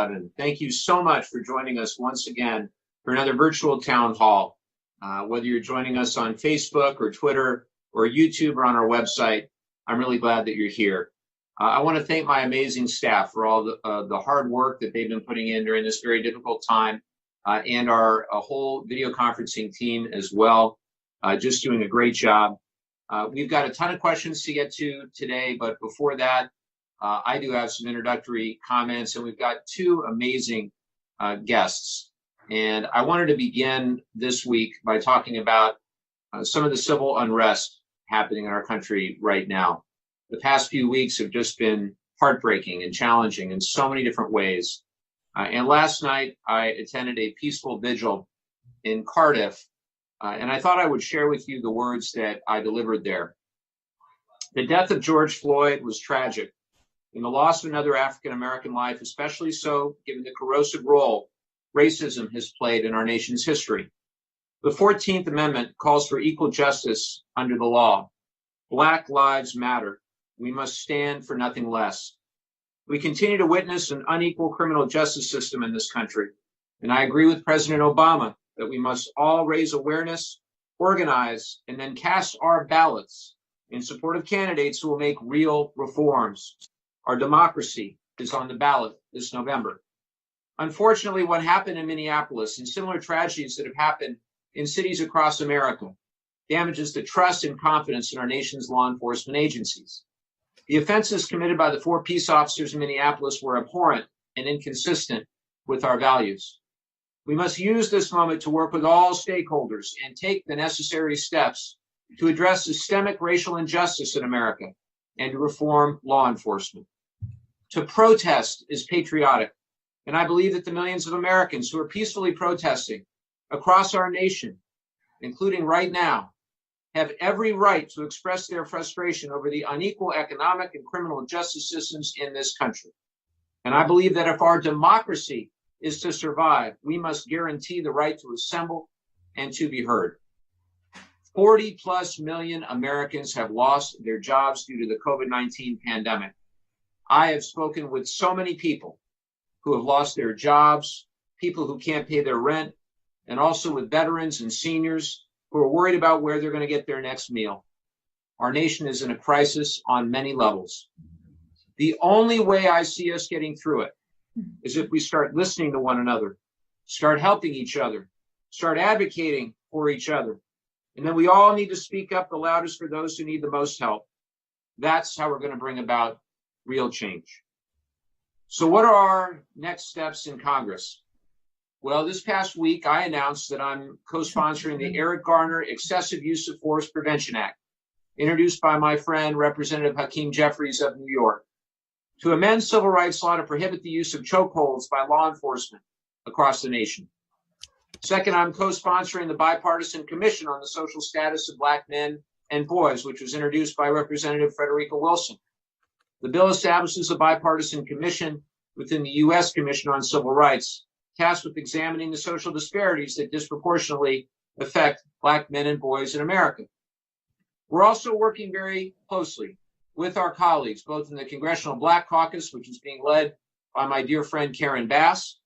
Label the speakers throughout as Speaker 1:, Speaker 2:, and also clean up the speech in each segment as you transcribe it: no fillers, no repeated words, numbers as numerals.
Speaker 1: Levin. Thank you so much for joining us once again for another virtual town hall. Whether you're joining us on Facebook or Twitter or YouTube or on our website, I'm really glad that you're here. I want to thank my amazing staff for all the hard work that they've been putting in during this very difficult time, and our whole video conferencing team as well, just doing a great job. We've got a ton of questions to get to today, but before that, I do have some introductory comments, and we've got two amazing guests. And I wanted to begin this week by talking about some of the civil unrest happening in our country right now. The past few weeks have just been heartbreaking and challenging in so many different ways. And last night, I attended a peaceful vigil in Cardiff, and I thought I would share with you the words that I delivered there. The death of George Floyd was tragic, and the loss of another African-American life, especially so given the corrosive role racism has played in our nation's history. The 14th Amendment calls for equal justice under the law. Black lives matter. We must stand for nothing less. We continue to witness an unequal criminal justice system in this country, and I agree with President Obama that we must all raise awareness, organize, and then cast our ballots in support of candidates who will make real reforms. Our democracy is on the ballot this November. Unfortunately, what happened in Minneapolis and similar tragedies that have happened in cities across America damages the trust and confidence in our nation's law enforcement agencies. The offenses committed by the 4 peace officers in Minneapolis were abhorrent and inconsistent with our values. We must use this moment to work with all stakeholders and take the necessary steps to address systemic racial injustice in America and to reform law enforcement. To protest is patriotic, and I believe that the millions of Americans who are peacefully protesting across our nation, including right now, have every right to express their frustration over the unequal economic and criminal justice systems in this country. And I believe that if our democracy is to survive, we must guarantee the right to assemble and to be heard. 40+ million Americans have lost their jobs due to the COVID-19 pandemic. I have spoken with so many people who have lost their jobs, people who can't pay their rent, and also with veterans and seniors who are worried about where they're going to get their next meal. Our nation is in a crisis on many levels. The only way I see us getting through it is if we start listening to one another, start helping each other, start advocating for each other. And then we all need to speak up the loudest for those who need the most help. That's how we're going to bring about real change. So what are our next steps in Congress? Well, this past week, I announced that I'm co-sponsoring the Eric Garner Excessive Use of Force Prevention Act, introduced by my friend, Representative Hakeem Jeffries of New York, to amend civil rights law to prohibit the use of chokeholds by law enforcement across the nation. Second, I'm co-sponsoring the Bipartisan Commission on the Social Status of Black Men and Boys, which was introduced by Representative Frederica Wilson. The bill establishes a bipartisan commission within the U.S. Commission on Civil Rights, tasked with examining the social disparities that disproportionately affect Black men and boys in America. We're also working very closely with our colleagues, both in the Congressional Black Caucus, which is being led by my dear friend Karen Bass,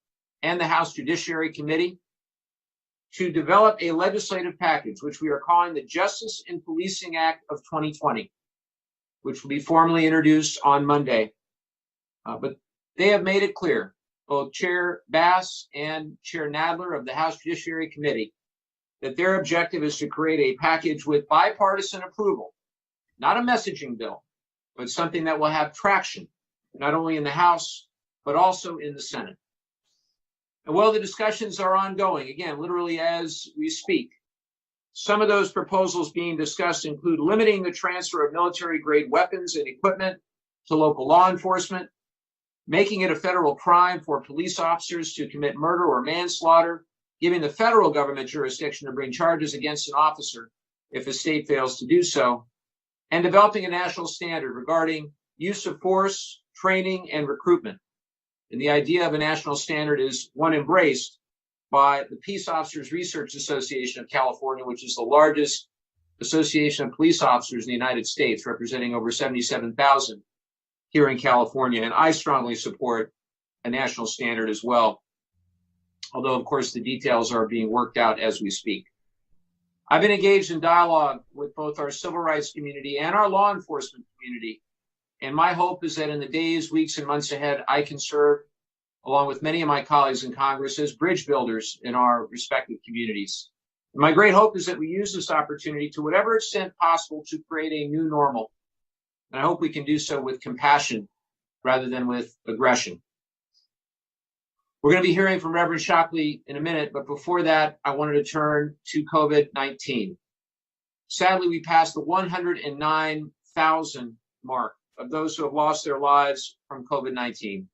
Speaker 1: and the House Judiciary Committee, to develop a legislative package, which we are calling the Justice and Policing Act of 2020, which will be formally introduced on Monday. But they have made it clear, both Chair Bass and Chair Nadler of the House Judiciary Committee, that their objective is to create a package with bipartisan approval, not a messaging bill, but something that will have traction, not only in the House, but also in the Senate. And while the discussions are ongoing, again, literally as we speak, some of those proposals being discussed include limiting the transfer of military-grade weapons and equipment to local law enforcement, making it a federal crime for police officers to commit murder or manslaughter, giving the federal government jurisdiction to bring charges against an officer if a state fails to do so, and developing a national standard regarding use of force, training, and recruitment. And the idea of a national standard is one embraced by the Peace Officers Research Association of California, which is the largest association of police officers in the United States, representing over 77,000 here in California. And I strongly support a national standard as well. Although, of course, the details are being worked out as we speak. I've been engaged in dialogue with both our civil rights community and our law enforcement community. And my hope is that in the days, weeks, and months ahead, I can serve, along with many of my colleagues in Congress, as bridge builders in our respective communities. And my great hope is that we use this opportunity to whatever extent possible to create a new normal. And I hope we can do so with compassion rather than with aggression. We're going to be hearing from Reverend Shockley in a minute, but before that, I wanted to turn to COVID-19. Sadly, we passed the 109,000 mark of those who have lost their lives from COVID-19.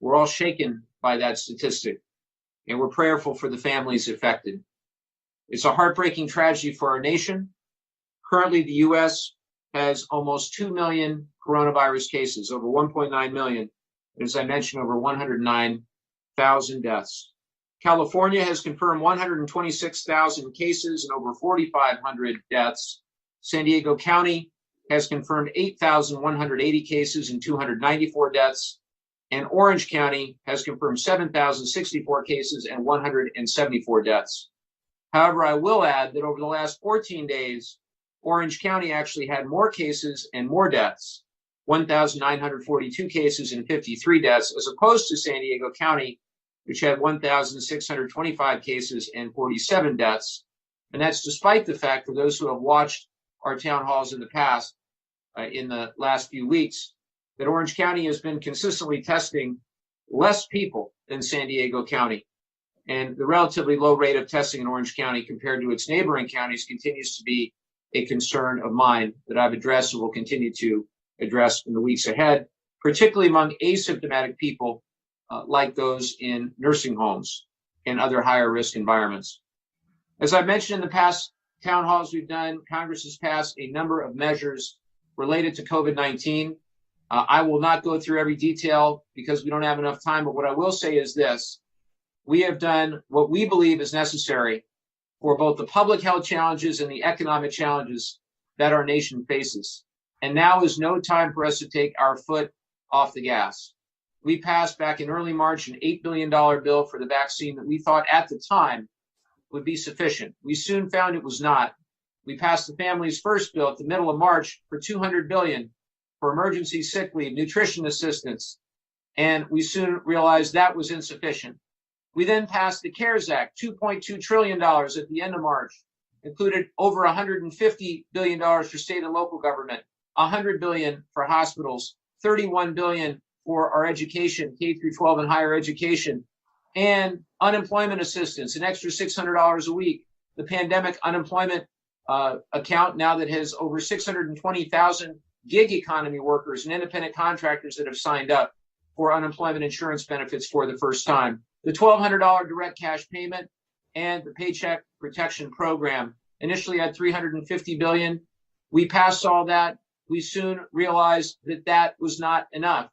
Speaker 1: We're all shaken by that statistic, and we're prayerful for the families affected. It's a heartbreaking tragedy for our nation. Currently, the U.S. has almost 2 million coronavirus cases, over 1.9 million. As I mentioned, over 109,000 deaths. California has confirmed 126,000 cases and over 4,500 deaths. San Diego County has confirmed 8,180 cases and 294 deaths. And Orange County has confirmed 7,064 cases and 174 deaths. However, I will add that over the last 14 days, Orange County actually had more cases and more deaths, 1,942 cases and 53 deaths, as opposed to San Diego County, which had 1,625 cases and 47 deaths. And that's despite the fact, for those who have watched our town halls in the past, in the last few weeks, that Orange County has been consistently testing less people than San Diego County. And the relatively low rate of testing in Orange County compared to its neighboring counties continues to be a concern of mine that I've addressed and will continue to address in the weeks ahead, particularly among asymptomatic people like those in nursing homes and other higher risk environments. As I mentioned in the past town halls we've done, Congress has passed a number of measures related to COVID-19. I will not go through every detail because we don't have enough time, but what I will say is this. We have done what we believe is necessary for both the public health challenges and the economic challenges that our nation faces. And now is no time for us to take our foot off the gas. We passed back in early March an $8 billion bill for the vaccine that we thought at the time would be sufficient. We soon found it was not. We passed the Families First bill at the middle of March for $200 billion for emergency sick leave, nutrition assistance, and we soon realized that was insufficient. We then passed the CARES Act, $2.2 trillion at the end of March, included over $150 billion for state and local government, $100 billion for hospitals, $31 billion for our education, K through 12 and higher education, and unemployment assistance, an extra $600 a week. The pandemic unemployment account now that has over 620,000 gig economy workers and independent contractors that have signed up for unemployment insurance benefits for the first time. The $1,200 direct cash payment and the Paycheck Protection Program initially had $350 billion. We passed all that. We soon realized that that was not enough.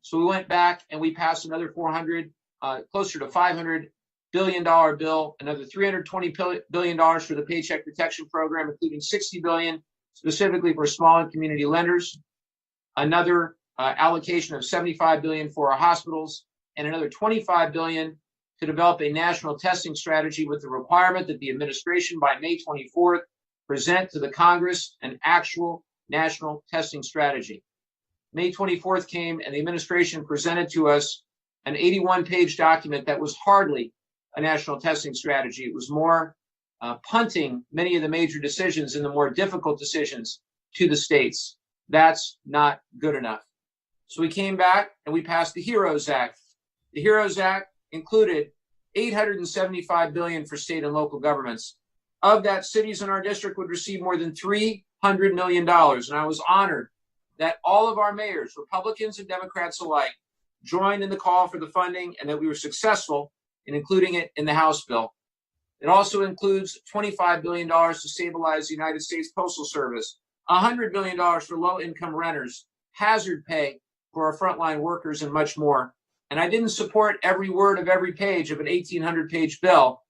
Speaker 1: So we went back and we passed another closer to $500 billion bill, another $320 billion for the Paycheck Protection Program, including $60 billion specifically for small and community lenders, another allocation of $75 billion for our hospitals, and another $25 billion to develop a national testing strategy with the requirement that the administration by May 24th present to the Congress an actual national testing strategy. May 24th came and the administration presented to us an 81-page document that was hardly a national testing strategy. It was more punting many of the major decisions and the more difficult decisions to the states. That's not good enough. So we came back and we passed the HEROES Act. The HEROES Act included $875 billion for state and local governments. Of that, cities in our district would receive more than $300 million. And I was honored that all of our mayors, Republicans and Democrats alike, joined in the call for the funding and that we were successful in including it in the House bill. It also includes $25 billion to stabilize the United States Postal Service, $100 billion for low-income renters, hazard pay for our frontline workers, and much more. And I didn't support every word of every page of an 1,800-page bill,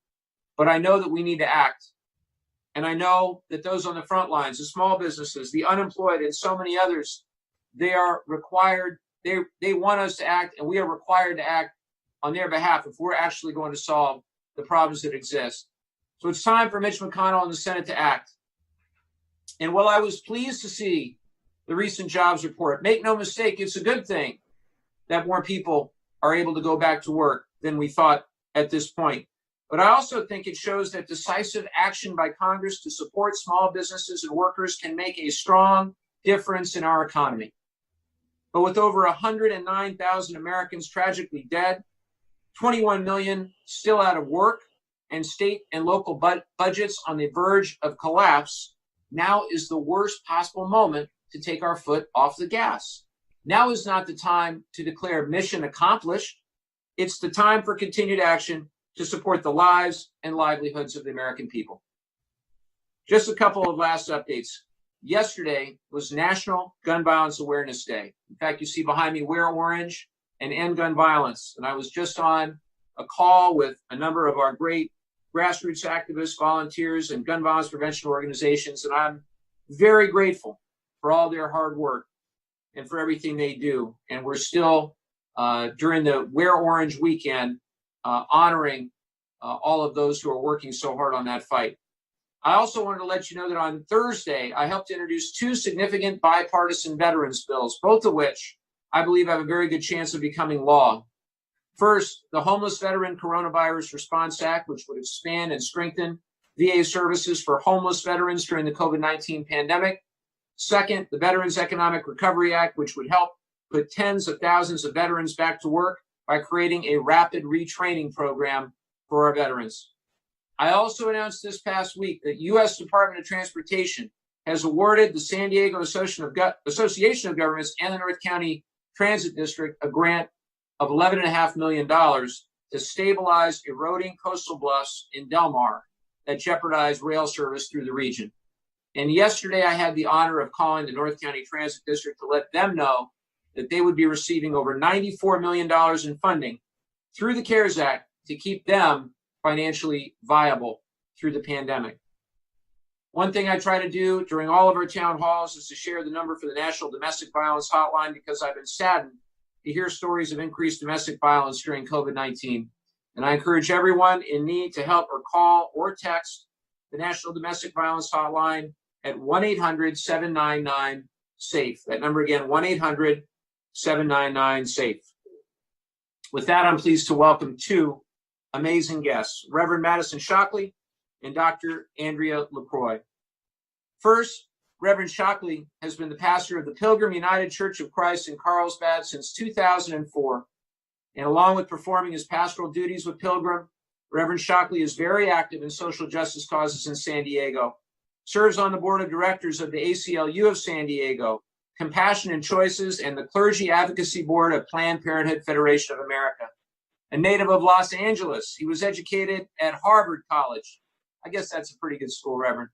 Speaker 1: but I know that we need to act. And I know that those on the front lines, the small businesses, the unemployed, and so many others, they are required they want us to act, and we are required to act on their behalf if we're actually going to solve the problems that exist. So it's time for Mitch McConnell and the Senate to act. And while I was pleased to see the recent jobs report, make no mistake, it's a good thing that more people are able to go back to work than we thought at this point. But I also think it shows that decisive action by Congress to support small businesses and workers can make a strong difference in our economy. But with over 109,000 Americans tragically dead, 21 million still out of work, and state and local budgets on the verge of collapse, now is the worst possible moment to take our foot off the gas. Now is not the time to declare mission accomplished. It's the time for continued action to support the lives and livelihoods of the American people. Just a couple of last updates. Yesterday was National Gun Violence Awareness Day. In fact, you see behind me, Wear Orange and End Gun Violence. And I was just on a call with a number of our great grassroots activists, volunteers, and gun violence prevention organizations. And I'm very grateful for all their hard work and for everything they do. And we're still, during the Wear Orange weekend, honoring all of those who are working so hard on that fight. I also wanted to let you know that on Thursday, I helped introduce two significant bipartisan veterans bills, both of which I believe have a very good chance of becoming law. First, the Homeless Veteran Coronavirus Response Act, which would expand and strengthen VA services for homeless veterans during the COVID-19 pandemic. Second, the Veterans Economic Recovery Act, which would help put tens of thousands of veterans back to work by creating a rapid retraining program for our veterans. I also announced this past week that U.S. Department of Transportation has awarded the San Diego Association of Governments and the North County Transit District a grant of $11.5 million to stabilize eroding coastal bluffs in Del Mar that jeopardize rail service through the region. And yesterday I had the honor of calling the North County Transit District to let them know that they would be receiving over $94 million in funding through the CARES Act to keep them financially viable through the pandemic. One thing I try to do during all of our town halls is to share the number for the National Domestic Violence Hotline, because I've been saddened to hear stories of increased domestic violence during COVID-19. And I encourage everyone in need to help or call or text the National Domestic Violence Hotline at 1-800-799-SAFE. That number again, 1-800-799-SAFE. With that, I'm pleased to welcome two amazing guests, Reverend Madison Shockley and Dr. Andrea LaCroix. First, Reverend Shockley has been the pastor of the Pilgrim United Church of Christ in Carlsbad since 2004. And along with performing his pastoral duties with Pilgrim, Reverend Shockley is very active in social justice causes in San Diego, serves on the board of directors of the ACLU of San Diego, Compassion and Choices, and the Clergy Advocacy Board of Planned Parenthood Federation of America. A native of Los Angeles, he was educated at Harvard College. I guess that's a pretty good school, Reverend.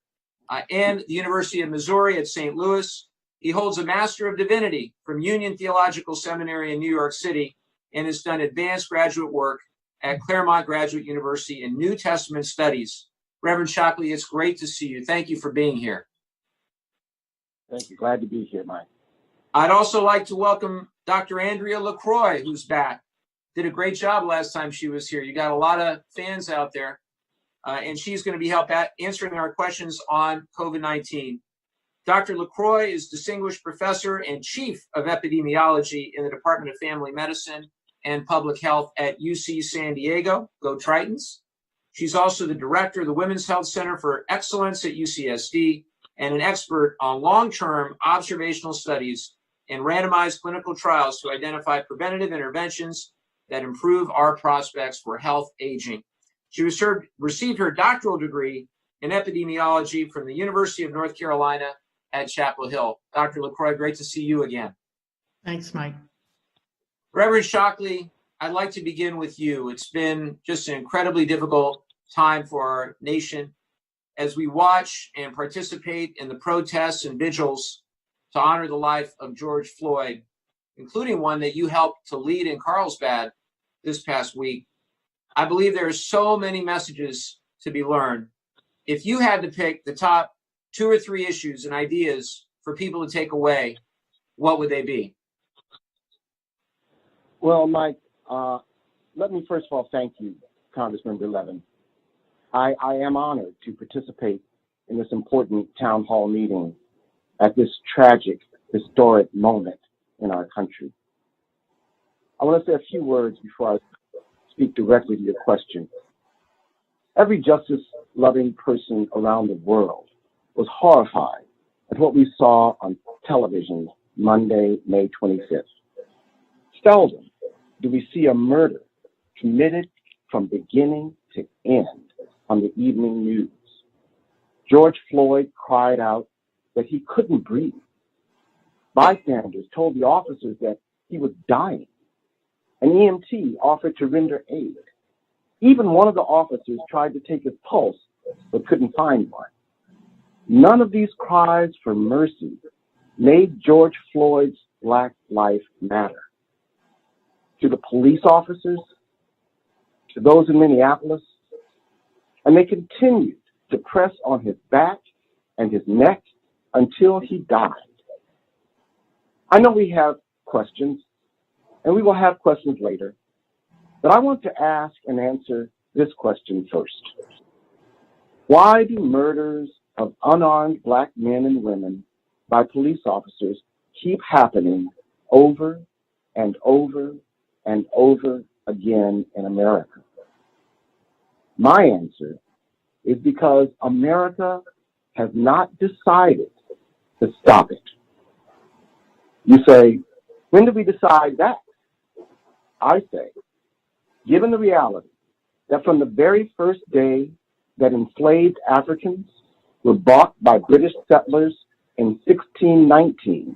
Speaker 1: And the University of Missouri at St. Louis. He holds a Master of Divinity from Union Theological Seminary in New York City and has done advanced graduate work at Claremont Graduate University in New Testament Studies. Reverend Shockley, it's great to see you. Thank you for being here.
Speaker 2: Thank you. Glad to be here, Mike.
Speaker 1: I'd also like to welcome Dr. Andrea LaCroix, who's back. Did a great job last time she was here. You got a lot of fans out there. And she's going to be answering our questions on COVID-19. Dr. LaCroix is Distinguished Professor and Chief of Epidemiology in the Department of Family Medicine and Public Health at UC San Diego. Go Tritons. She's also the Director of the Women's Health Center for Excellence at UCSD and an expert on long-term observational studies and randomized clinical trials to identify preventative interventions that improve our prospects for health aging. She received her doctoral degree in epidemiology from the University of North Carolina at Chapel Hill. Dr. LaCroix, great to see you again.
Speaker 3: Thanks, Mike.
Speaker 1: Reverend Shockley, I'd like to begin with you. It's been just an incredibly difficult time for our nation as we watch and participate in the protests and vigils to honor the life of George Floyd, including one that you helped to lead in Carlsbad this past week. I believe there are so many messages to be learned. If you had to pick the top 2 or 3 issues and ideas for people to take away, what would they be?
Speaker 2: Well, Mike, let me first of all thank you, Congressmember Levin. I am honored to participate in this important town hall meeting at this tragic, historic moment in our country. I want to say a few words before I speak directly to your question. Every justice-loving person around the world was horrified at what we saw on television Monday, May 25th. Seldom do we see a murder committed from beginning to end on the evening news. George Floyd cried out that he couldn't breathe. Bystanders told the officers that he was dying. An EMT offered to render aid. Even one of the officers tried to take his pulse, but couldn't find one. None of these cries for mercy made George Floyd's Black life matter. To the police officers, to those in Minneapolis, and they continued to press on his back and his neck until he died. I know we have questions, and we will have questions later, but I want to ask and answer this question first. Why do murders of unarmed Black men and women by police officers keep happening over and over and over again in America? My answer is because America has not decided to stop it. You say, when did we decide that? I say, given the reality that from the very first day that enslaved Africans were bought by British settlers in 1619,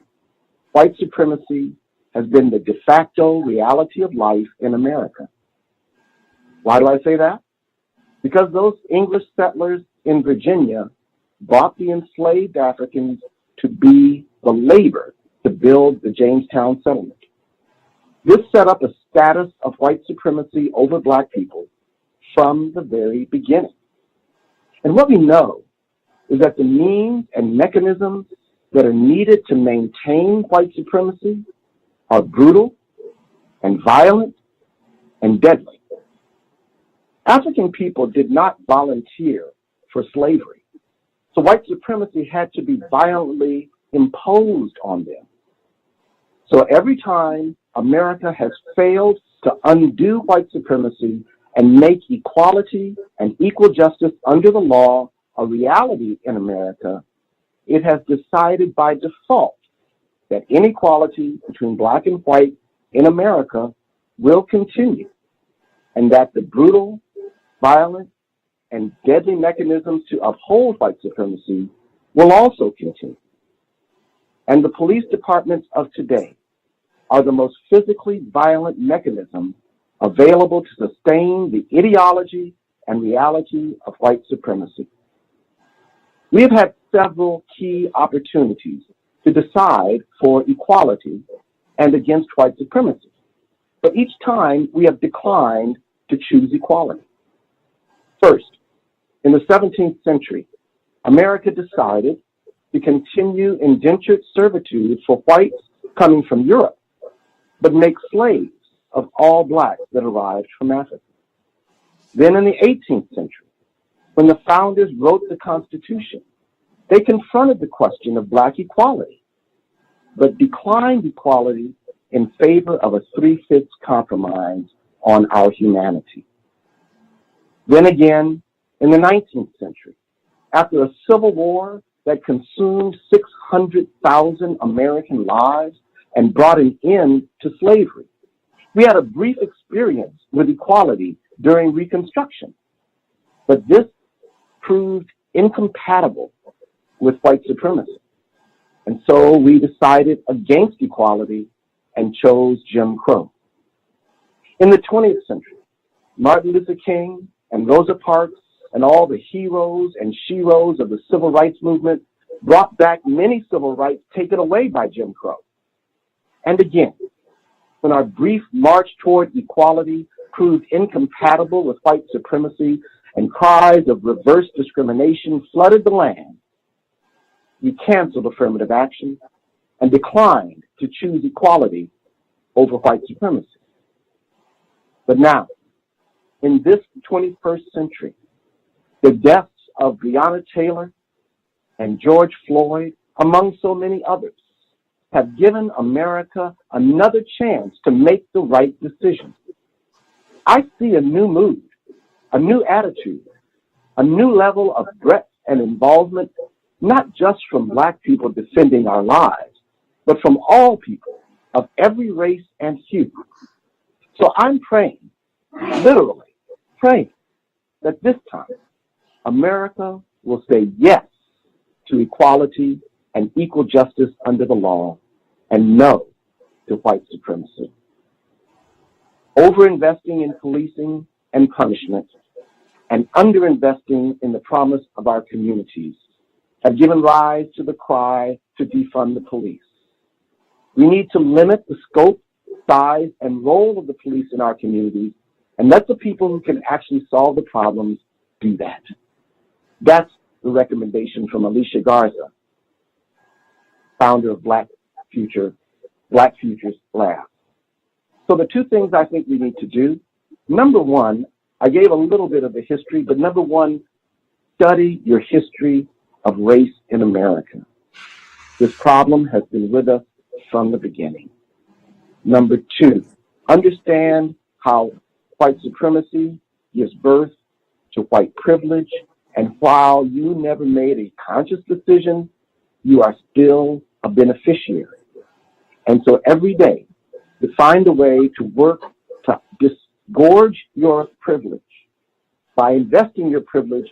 Speaker 2: white supremacy has been the de facto reality of life in America. Why do I say that? Because those English settlers in Virginia bought the enslaved Africans to be the labor to build the Jamestown settlement. This set up a status of white supremacy over Black people from the very beginning. And what we know is that the means and mechanisms that are needed to maintain white supremacy are brutal and violent and deadly. African people did not volunteer for slavery, so white supremacy had to be violently imposed on them. So every time America has failed to undo white supremacy and make equality and equal justice under the law a reality in America, it has decided by default that inequality between Black and white in America will continue, and that the brutal, violent, and deadly mechanisms to uphold white supremacy will also continue. And the police departments of today are the most physically violent mechanism available to sustain the ideology and reality of white supremacy. We have had several key opportunities to decide for equality and against white supremacy, but each time we have declined to choose equality. First, in the 17th century, America decided to continue indentured servitude for whites coming from Europe, but make slaves of all Blacks that arrived from Africa. Then in the 18th century, when the founders wrote the Constitution, they confronted the question of Black equality, but declined equality in favor of a 3/5 compromise on our humanity. Then again, in the 19th century, after a civil war that consumed 600,000 American lives and brought an end to slavery, we had a brief experience with equality during Reconstruction, but this proved incompatible with white supremacy. And so we decided against equality and chose Jim Crow. In the 20th century, Martin Luther King and Rosa Parks and all the heroes and sheroes of the civil rights movement brought back many civil rights taken away by Jim Crow. And again, when our brief march toward equality proved incompatible with white supremacy and cries of reverse discrimination flooded the land, we canceled affirmative action and declined to choose equality over white supremacy. But now, in this 21st century, the deaths of Breonna Taylor and George Floyd, among so many others, have given America another chance to make the right decision. I see a new mood, a new attitude, a new level of breadth and involvement, not just from Black people defending our lives, but from all people of every race and hue. So I'm praying, literally praying, that this time America will say yes to equality and equal justice under the law and no to white supremacy. Overinvesting in policing and punishment and underinvesting in the promise of our communities have given rise to the cry to defund the police. We need to limit the scope, size, and role of the police in our communities and let the people who can actually solve the problems do that. That's the recommendation from Alicia Garza, founder of Black Futures Lab. So the two things I think we need to do, number one, I gave a little bit of the history, but number one, study your history of race in America. This problem has been with us from the beginning. Number two, understand how white supremacy gives birth to white privilege, and while you never made a conscious decision, you are still a beneficiary. And so every day, to find a way to work to disgorge your privilege by investing your privilege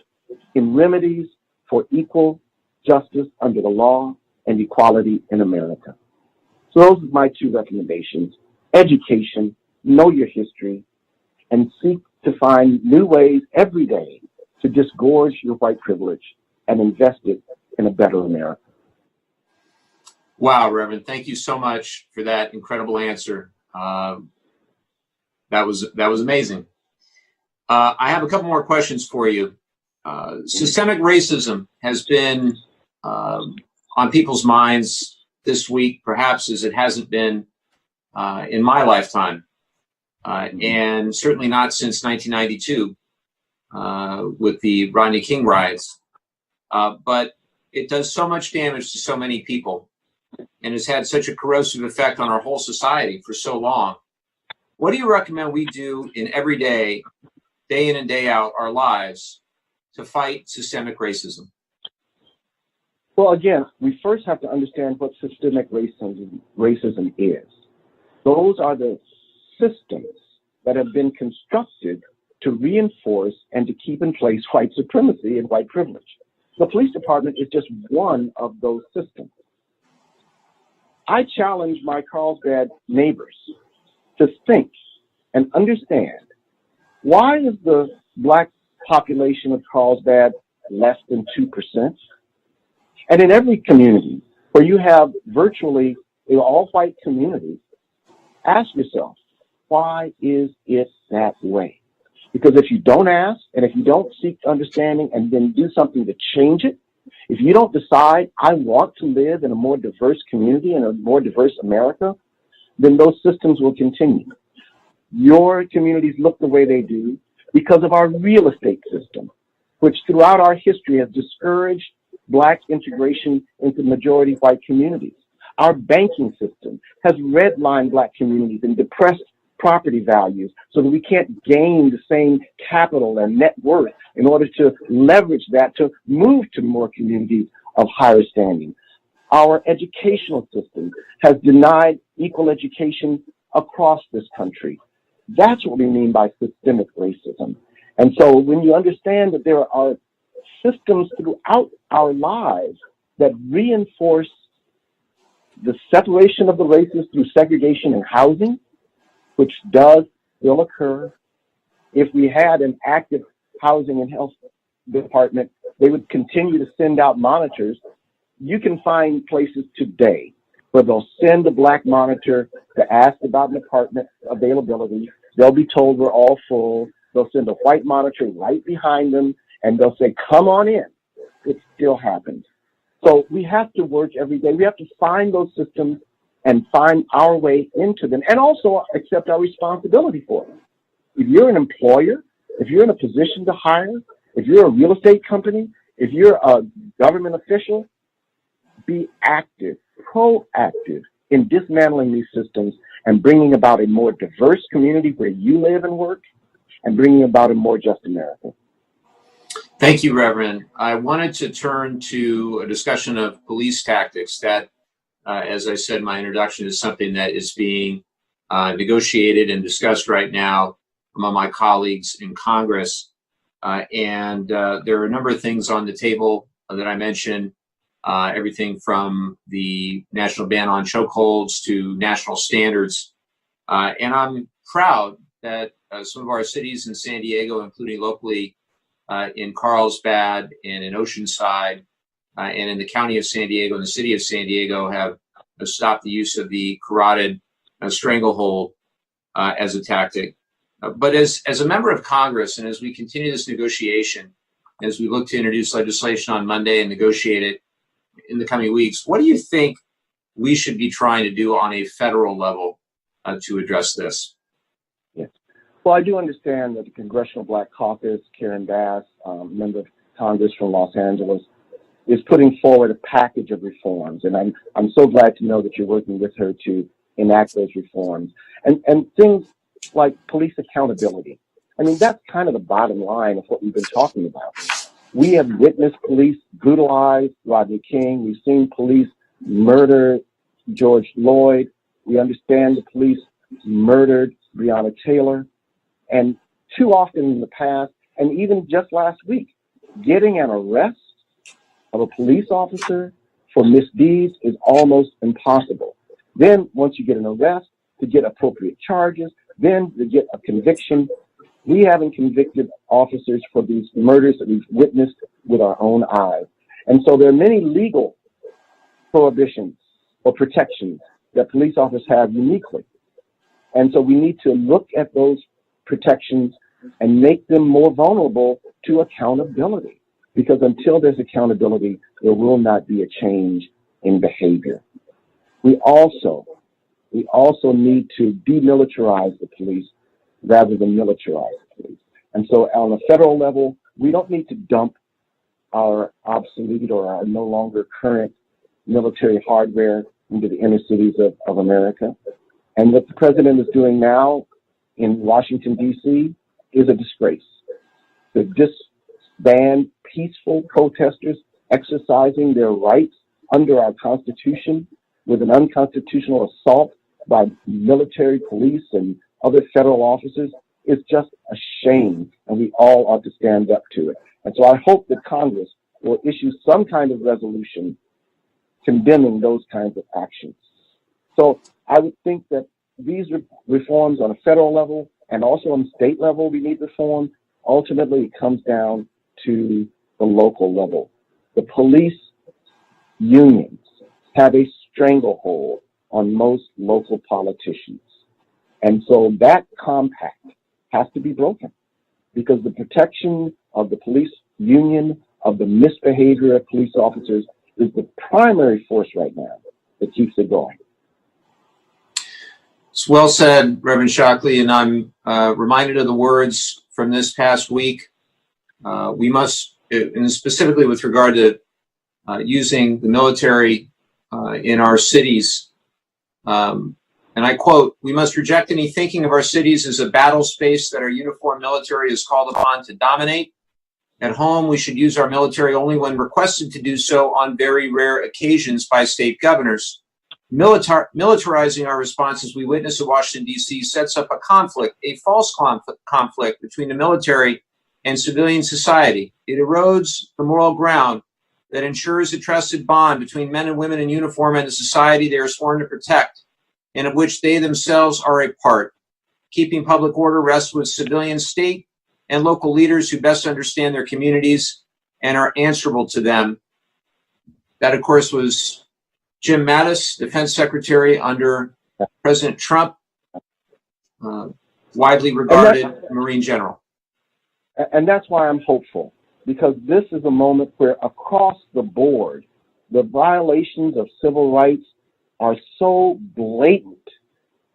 Speaker 2: in remedies for equal justice under the law and equality in America. So those are my two recommendations: education, know your history, and seek to find new ways every day to disgorge your white privilege and invest it in a better America.
Speaker 1: Wow, Reverend, thank you so much for that incredible answer. That was amazing. I have a couple more questions for you. Systemic racism has been on people's minds this week, perhaps as it hasn't been in my lifetime, and certainly not since 1992 with the Rodney King riots. But it does so much damage to so many people and has had such a corrosive effect on our whole society for so long. What do you recommend we do in every day in and day out, our lives to fight systemic racism?
Speaker 2: Well, again, we first have to understand what systemic racism is. Those are the systems that have been constructed to reinforce and to keep in place white supremacy and white privilege. The police department is just one of those systems. I challenge my Carlsbad neighbors to think and understand, why is the Black population of Carlsbad less than 2%? And in every community where you have virtually an all-white community, ask yourself, why is it that way? Because if you don't ask, and if you don't seek understanding and then do something to change it, if you don't decide, I want to live in a more diverse community and a more diverse America, then those systems will continue. Your communities look the way they do because of our real estate system, which throughout our history has discouraged Black integration into majority white communities. Our banking system has redlined Black communities and depressed property values so that we can't gain the same capital and net worth in order to leverage that to move to more communities of higher standing. Our educational system has denied equal education across this country. That's what we mean by systemic racism. And so when you understand that there are systems throughout our lives that reinforce the separation of the races through segregation in housing, which does still occur. If we had an active housing and health department, they would continue to send out monitors. You can find places today where they'll send a Black monitor to ask about an apartment availability. They'll be told we're all full. They'll send a white monitor right behind them, and they'll say, come on in. It still happens. So we have to work every day. We have to find those systems and find our way into them, and also accept our responsibility for them. if you're an employer, if you're in a position to hire, if you're a real estate company, if you're a government official, be active, proactive in dismantling these systems and bringing about a more diverse community where you live and work, and bringing about a more just America.
Speaker 1: Thank you, Reverend. I wanted to turn to a discussion of police tactics that, as I said in my introduction, is something that is being negotiated and discussed right now among my colleagues in Congress. And there are a number of things on the table that I mentioned, everything from the national ban on chokeholds to national standards. And I'm proud that some of our cities in San Diego, including locally in Carlsbad and in Oceanside and in the county of San Diego and the city of San Diego, have stopped the use of the carotid stranglehold as a tactic. But as a member of Congress, and as we continue this negotiation, as we look to introduce legislation on Monday and negotiate it in the coming weeks, what do you think we should be trying to do on a federal level to address this?
Speaker 2: Yes. Well, I do understand that the Congressional Black Caucus, Karen Bass, member of Congress from Los Angeles, is putting forward a package of reforms. And I'm so glad to know that you're working with her to enact those reforms. And things like police accountability. I mean, that's kind of the bottom line of what we've been talking about. We have witnessed police brutalize Rodney King. We've seen police murder George Floyd. We understand the police murdered Breonna Taylor. And too often in the past, and even just last week, getting an arrest of a police officer for misdeeds is almost impossible. Then once you get an arrest, to get appropriate charges, then to get a conviction. We haven't convicted officers for these murders that we've witnessed with our own eyes. And so there are many legal prohibitions or protections that police officers have uniquely. And so we need to look at those protections and make them more vulnerable to accountability. Because until there's accountability, there will not be a change in behavior. We also need to demilitarize the police rather than militarize the police. And so on a federal level, we don't need to dump our obsolete or our no longer current military hardware into the inner cities of America. And what the president is doing now in Washington, D.C. is a disgrace. To disband peaceful protesters exercising their rights under our Constitution with an unconstitutional assault by military police and other federal officers is just a shame, and we all ought to stand up to it. And so I hope that Congress will issue some kind of resolution condemning those kinds of actions. So I would think that these reforms on a federal level and also on the state level, we need reform. Ultimately, it comes down to the local level. The police unions have a stranglehold on most local politicians. And so that compact has to be broken because the protection of the police union, of the misbehavior of police officers, is the primary force right now that keeps it going.
Speaker 1: It's well said, Reverend Shockley, and I'm reminded of the words from this past week. We must, and specifically with regard to using the military in our cities, and I quote, "We must reject any thinking of our cities as a battle space that our uniformed military is called upon to dominate. At home, we should use our military only when requested to do so on very rare occasions by state governors. Militarizing our response, as we witness in Washington, D.C., sets up a conflict, a false conflict between the military and civilian society. It erodes the moral ground that ensures a trusted bond between men and women in uniform and the society they are sworn to protect, and of which they themselves are a part. Keeping public order rests with civilian state and local leaders who best understand their communities and are answerable to them." That, of course, was Jim Mattis, Defense Secretary under President Trump, widely regarded Marine General.
Speaker 2: And that's why I'm hopeful, because this is a moment where across the board, the violations of civil rights are so blatant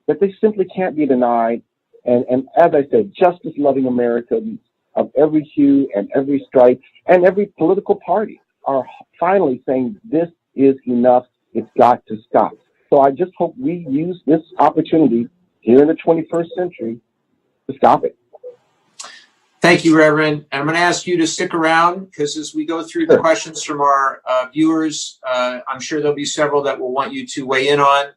Speaker 2: that they simply can't be denied And as I said, justice-loving Americans of every hue and every stripe and every political party are finally saying this is enough. It's got to stop. So I just hope we use this opportunity here in the 21st century to stop it.
Speaker 1: Thank you, Reverend. And I'm going to ask you to stick around because as we go through the questions from our viewers, I'm sure there'll be several that will want you to weigh in on.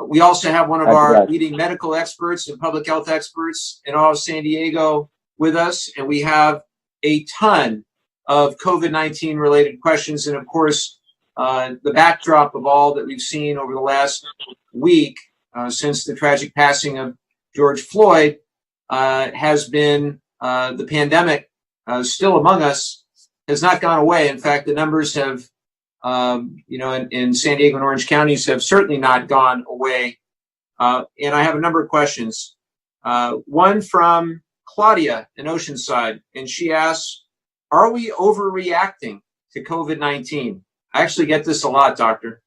Speaker 1: We also have one of our leading medical experts and public health experts in all of San Diego with us, and we have a ton of COVID-19 related questions. And of course, the backdrop of all that we've seen over the last week since the tragic passing of George Floyd has been the pandemic still among us, has not gone away. In fact, the numbers have in San Diego and Orange counties have certainly not gone away. And I have a number of questions. One from Claudia in Oceanside, and she asks, are we overreacting to COVID-19? I actually get this a lot, doctor.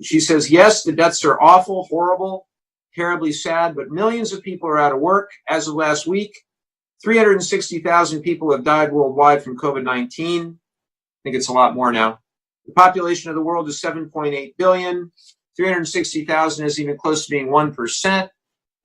Speaker 1: She says, yes, the deaths are awful, horrible, terribly sad, but millions of people are out of work. As of last week, 360,000 people have died worldwide from COVID-19. I think it's a lot more now. The population of the world is 7.8 billion. 360,000 isn't even close to being 1%.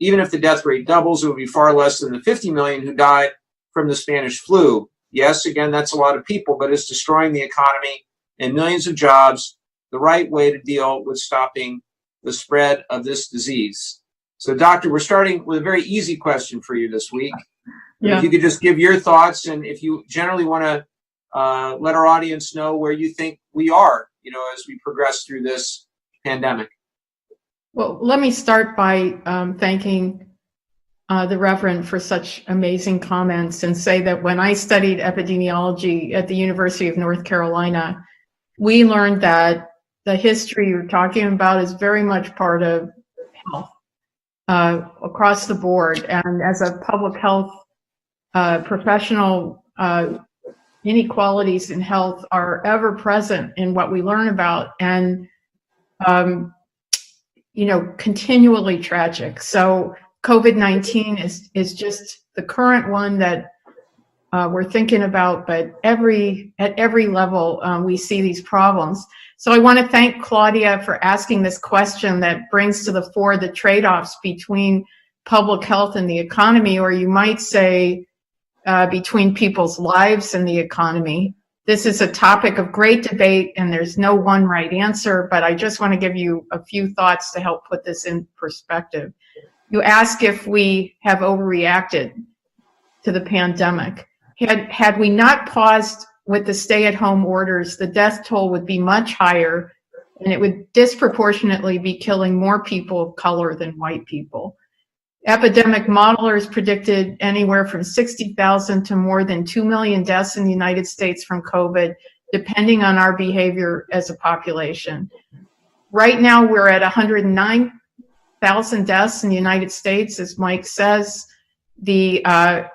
Speaker 1: Even if the death rate doubles, it would be far less than the 50 million who died from the Spanish flu. Yes, again, that's a lot of people, but it's destroying the economy and millions of jobs, the right way to deal with stopping the spread of this disease. So, doctor, we're starting with a very easy question for you this week. If you could just give your thoughts, and if you generally want to let our audience know where you think we are, as we progress through this pandemic.
Speaker 3: Well, let me start by thanking the Reverend for such amazing comments and say that when I studied epidemiology at the University of North Carolina, we learned that the history you're talking about is very much part of health across the board. And as a public health professional, inequalities in health are ever present in what we learn about and, continually tragic. So COVID-19 is just the current one that we're thinking about, but at every level, we see these problems. So I want to thank Claudia for asking this question that brings to the fore the trade-offs between public health and the economy, or you might say between people's lives and the economy. This is a topic of great debate, and there's no one right answer, but I just want to give you a few thoughts to help put this in perspective. You ask if we have overreacted to the pandemic. Had we not paused with the stay-at-home orders, the death toll would be much higher, and it would disproportionately be killing more people of color than white people. Epidemic modelers predicted anywhere from 60,000 to more than 2 million deaths in the United States from COVID, depending on our behavior as a population. Right now, we're at 109,000 deaths in the United States, as Mike says. The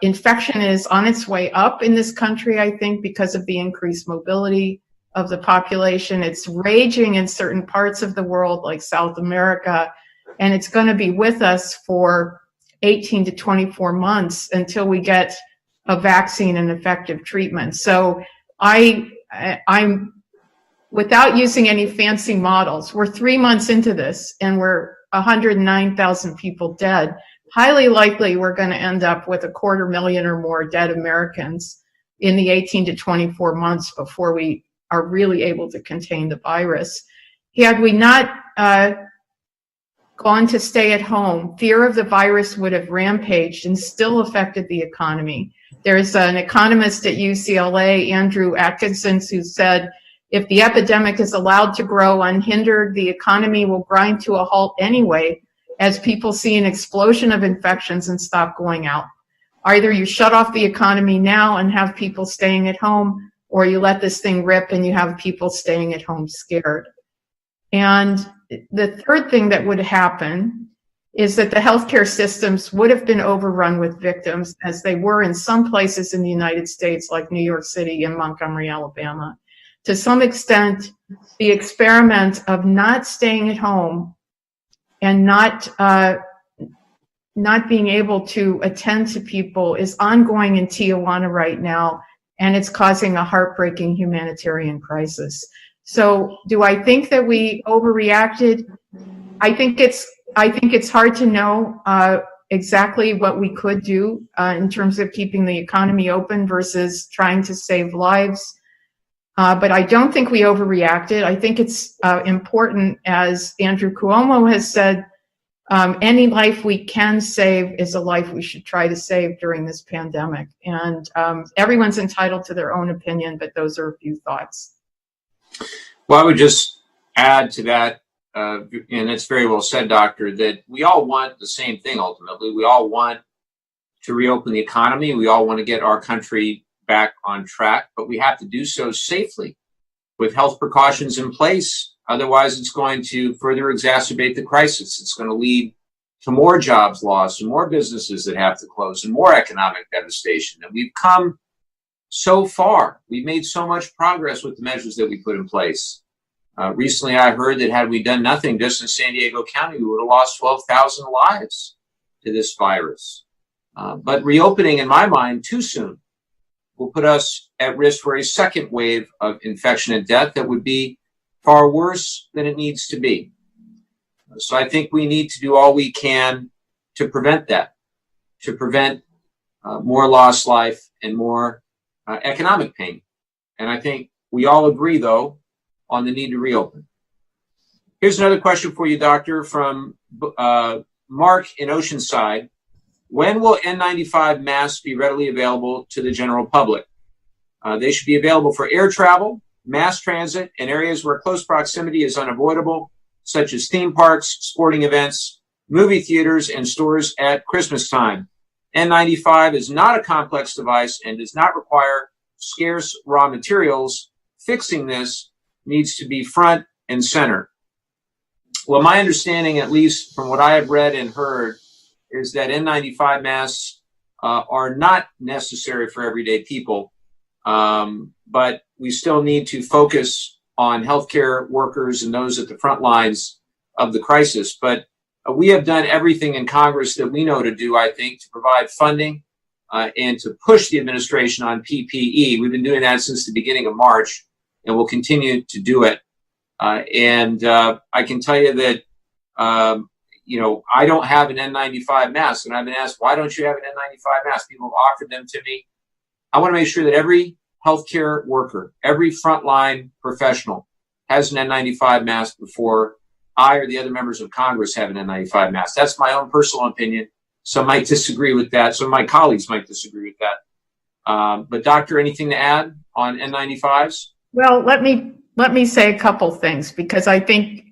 Speaker 3: infection is on its way up in this country, I think, because of the increased mobility of the population. It's raging in certain parts of the world, like South America, and it's going to be with us for 18 to 24 months until we get a vaccine and effective treatment. So I'm, without using any fancy models, we're 3 months into this and we're 109,000 people dead. Highly likely we're going to end up with 250,000 or more dead Americans in the 18 to 24 months before we are really able to contain the virus. Had we not gone to stay at home, fear of the virus would have rampaged and still affected the economy. There's an economist at UCLA, Andrew Atkinson, who said, if the epidemic is allowed to grow unhindered, the economy will grind to a halt anyway, as people see an explosion of infections and stop going out. Either you shut off the economy now and have people staying at home, or you let this thing rip and you have people staying at home scared. And the third thing that would happen is that the healthcare systems would have been overrun with victims, as they were in some places in the United States, like New York City and Montgomery, Alabama. To some extent, the experiment of not staying at home and not not being able to attend to people is ongoing in Tijuana right now, and it's causing a heartbreaking humanitarian crisis. So do I think that we overreacted? I think it's hard to know exactly what we could do in terms of keeping the economy open versus trying to save lives. But I don't think we overreacted. I think it's important, as Andrew Cuomo has said, any life we can save is a life we should try to save during this pandemic. And everyone's entitled to their own opinion, but those are a few thoughts.
Speaker 1: Well, I would just add to that, and it's very well said, Doctor, that we all want the same thing ultimately. We all want to reopen the economy. We all want to get our country back on track, but we have to do so safely with health precautions in place. Otherwise, it's going to further exacerbate the crisis. It's going to lead to more jobs lost and more businesses that have to close and more economic devastation. And we've come so far. We've made so much progress with the measures that we put in place. Recently, I heard that had we done nothing just in San Diego County, we would have lost 12,000 lives to this virus. But reopening, in my mind, too soon will put us at risk for a second wave of infection and death that would be far worse than it needs to be. So I think we need to do all we can to prevent that, to prevent more lost life and more economic pain. And I think we all agree, though, on the need to reopen. Here's another question for you, Doctor, from Mark in Oceanside. When will N95 masks be readily available to the general public? They should be available for air travel, mass transit, and areas where close proximity is unavoidable, such as theme parks, sporting events, movie theaters, and stores at Christmas time. N95 is not a complex device and does not require scarce raw materials. Fixing this needs to be front and center. Well, my understanding, at least from what I have read and heard, is that N95 masks are not necessary for everyday people, but we still need to focus on healthcare workers and those at the front lines of the crisis. But we have done everything in Congress that we know to do, I think, to provide funding and to push the administration on PPE. We've been doing that since the beginning of March, and we'll continue to do it. And I can tell you that I don't have an N95 mask, and I've been asked, why don't you have an N95 mask? People have offered them to me. I want to make sure that every healthcare worker, every frontline professional has an N95 mask before I or the other members of Congress have an N95 mask. That's my own personal opinion. Some might disagree with that. Some of my colleagues might disagree with that. But Doctor, anything to add on N95s?
Speaker 3: Well, let me say a couple things, because I think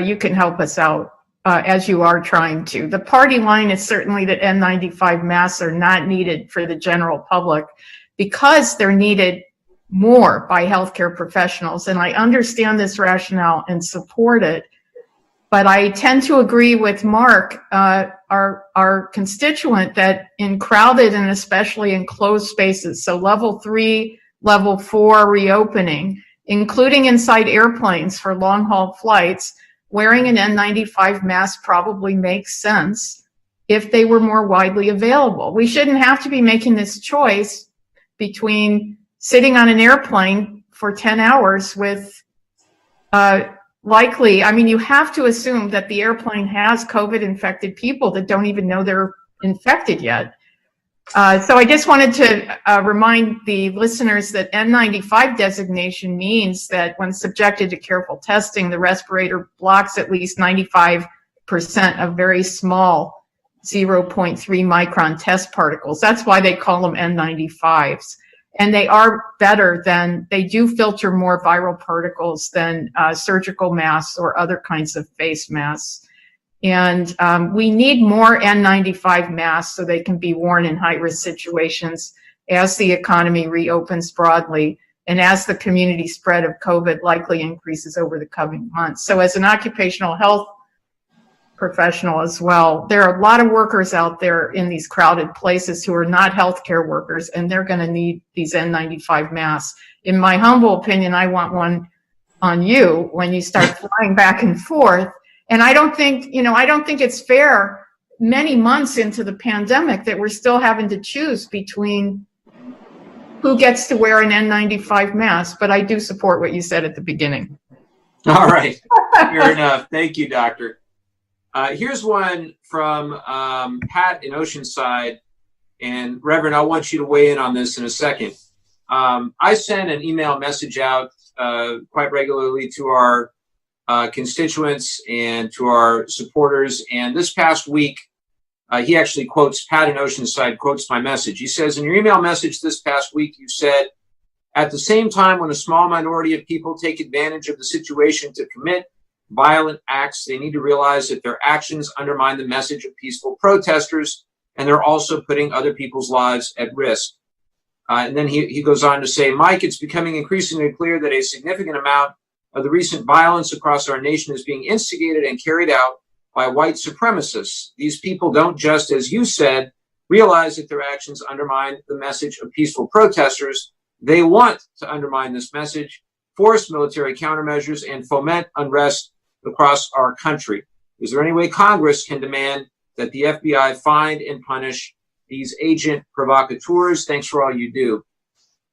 Speaker 3: you can help us out as you are trying to. The party line is certainly that N95 masks are not needed for the general public because they're needed more by healthcare professionals. And I understand this rationale and support it. But I tend to agree with Mark, our constituent, that in crowded and especially in closed spaces, so level 3, level 4 reopening, including inside airplanes for long haul flights, wearing an N95 mask probably makes sense if they were more widely available. We shouldn't have to be making this choice between sitting on an airplane for 10 hours with you have to assume that the airplane has COVID infected people that don't even know they're infected yet. So I just wanted to remind the listeners that N95 designation means that when subjected to careful testing, the respirator blocks at least 95% of very small 0.3 micron test particles. That's why they call them N95s. And they are better they do filter more viral particles than surgical masks or other kinds of face masks. And we need more N95 masks so they can be worn in high-risk situations as the economy reopens broadly and as the community spread of COVID likely increases over the coming months. So as an occupational health professional as well, there are a lot of workers out there in these crowded places who are not healthcare workers, and they're going to need these N95 masks. In my humble opinion, I want one on you when you start flying back and forth. And I don't think it's fair many months into the pandemic that we're still having to choose between who gets to wear an N95 mask. But I do support what you said at the beginning.
Speaker 1: All right. Fair enough. Thank you, Doctor. Here's one from Pat in Oceanside. And Reverend, I want you to weigh in on this in a second. I send an email message out quite regularly to our constituents and to our supporters. And this past week, he actually quotes, Pat in Oceanside quotes my message. He says, in your email message this past week, you said, at the same time, when a small minority of people take advantage of the situation to commit violent acts, they need to realize that their actions undermine the message of peaceful protesters, and they're also putting other people's lives at risk. And then he goes on to say, Mike, it's becoming increasingly clear that a significant amount of the recent violence across our nation is being instigated and carried out by white supremacists. These people don't just, as you said, realize that their actions undermine the message of peaceful protesters. They want to undermine this message, force military countermeasures, and foment unrest across our country. Is there any way Congress can demand that the FBI find and punish these agent provocateurs? Thanks for all you do.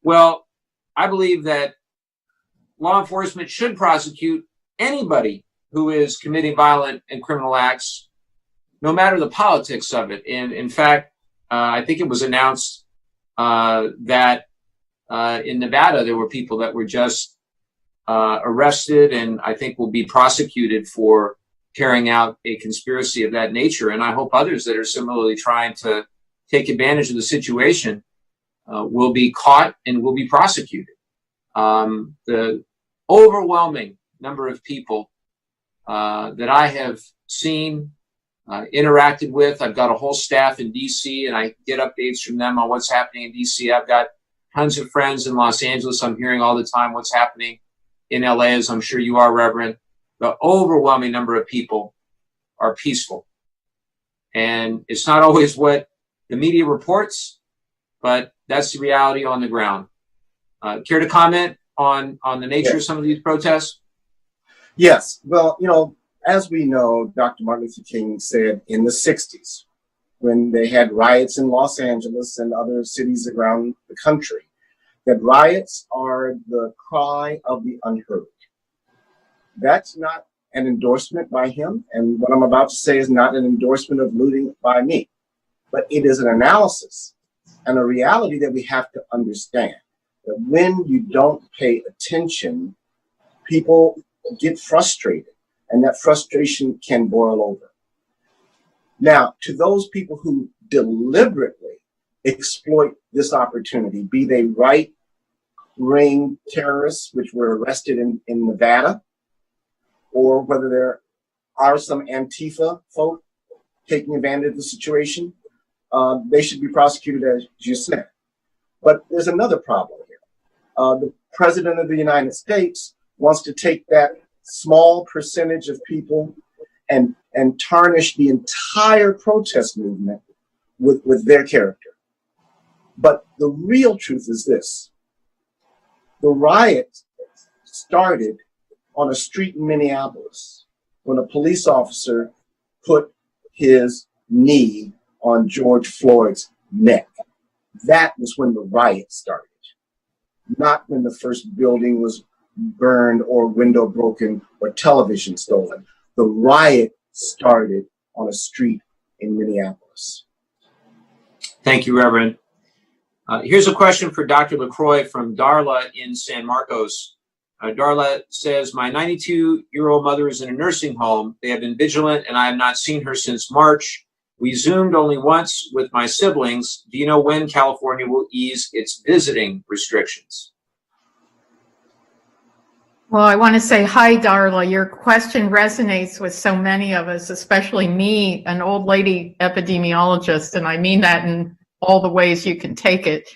Speaker 1: Well, I believe that law enforcement should prosecute anybody who is committing violent and criminal acts, no matter the politics of it. And in fact, I think it was announced that in Nevada, there were people that were just arrested and I think will be prosecuted for carrying out a conspiracy of that nature. And I hope others that are similarly trying to take advantage of the situation will be caught and will be prosecuted. The overwhelming number of people that I have seen, interacted with, I've got a whole staff in DC and I get updates from them on what's happening in DC. I've got tons of friends in Los Angeles. I'm hearing all the time what's happening in LA, as I'm sure you are, Reverend. The overwhelming number of people are peaceful. And it's not always what the media reports, but that's the reality on the ground. Care to comment on the nature of some of these protests?
Speaker 2: Yes. Well, as we know, Dr. Martin Luther King said in the 60s, when they had riots in Los Angeles and other cities around the country, that riots are the cry of the unheard. That's not an endorsement by him, and what I'm about to say is not an endorsement of looting by me, but it is an analysis and a reality that we have to understand, that when you don't pay attention, people get frustrated, and that frustration can boil over. Now, to those people who deliberately exploit this opportunity, be they right-wing terrorists, which were arrested in Nevada, or whether there are some Antifa folk taking advantage of the situation, they should be prosecuted, as you said. But there's another problem here. The President of the United States wants to take that small percentage of people and tarnish the entire protest movement with their character. But the real truth is this. The riot started on a street in Minneapolis when a police officer put his knee on George Floyd's neck. That was when the riot started, not when the first building was burned or window broken or television stolen. The riot started on a street in Minneapolis.
Speaker 1: Thank you, Reverend. Here's a question for Dr. LaCroix from Darla in San Marcos. Darla says, my 92-year-old mother is in a nursing home. They have been vigilant and I have not seen her since March. We Zoomed only once with my siblings. Do you know when California will ease its visiting restrictions?
Speaker 3: Well, I want to say hi, Darla. Your question resonates with so many of us, especially me, an old lady epidemiologist, and I mean that in all the ways you can take it.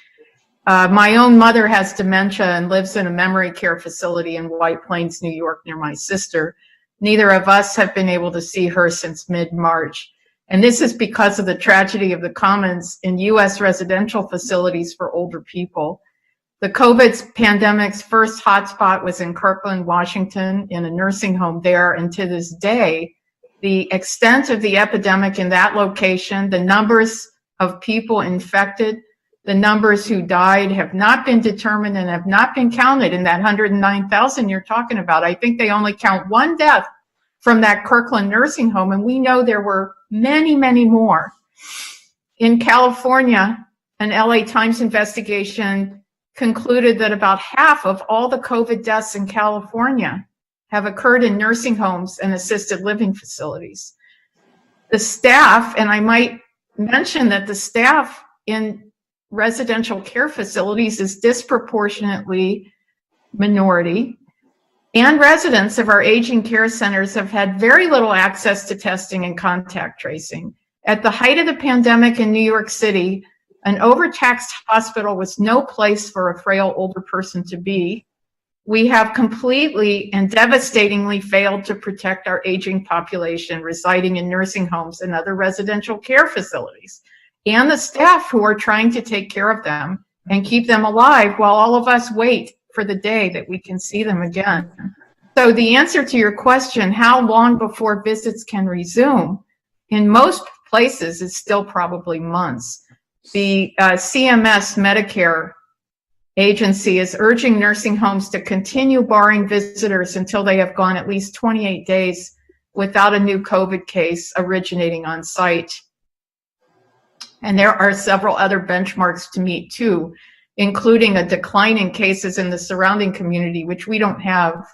Speaker 3: My own mother has dementia and lives in a memory care facility in White Plains, New York, near my sister. Neither of us have been able to see her since mid-March. And this is because of the tragedy of the commons in U.S. residential facilities for older people. The COVID pandemic's first hotspot was in Kirkland, Washington, in a nursing home there. And to this day, The extent of the epidemic in that location, the numbers of people infected, the numbers who died have not been determined and have not been counted in that 109,000 you're talking about. I think they only count one death from that Kirkland nursing home, and we know there were many, many more. In California, an LA Times investigation concluded that about half of all the COVID deaths in California have occurred in nursing homes and assisted living facilities. The staff, and I might mention that the staff in residential care facilities is disproportionately minority, and residents of our aging care centers have had very little access to testing and contact tracing. At the height of the pandemic in New York City, an overtaxed hospital was no place for a frail older person to be. We have completely and devastatingly failed to protect our aging population residing in nursing homes and other residential care facilities, and the staff who are trying to take care of them and keep them alive while all of us wait for the day that we can see them again. So the answer to your question, how long before visits can resume, in most places is still probably months. The CMS Medicare agency is urging nursing homes to continue barring visitors until they have gone at least 28 days without a new COVID case originating on site. And there are several other benchmarks to meet too, including a decline in cases in the surrounding community, which we don't have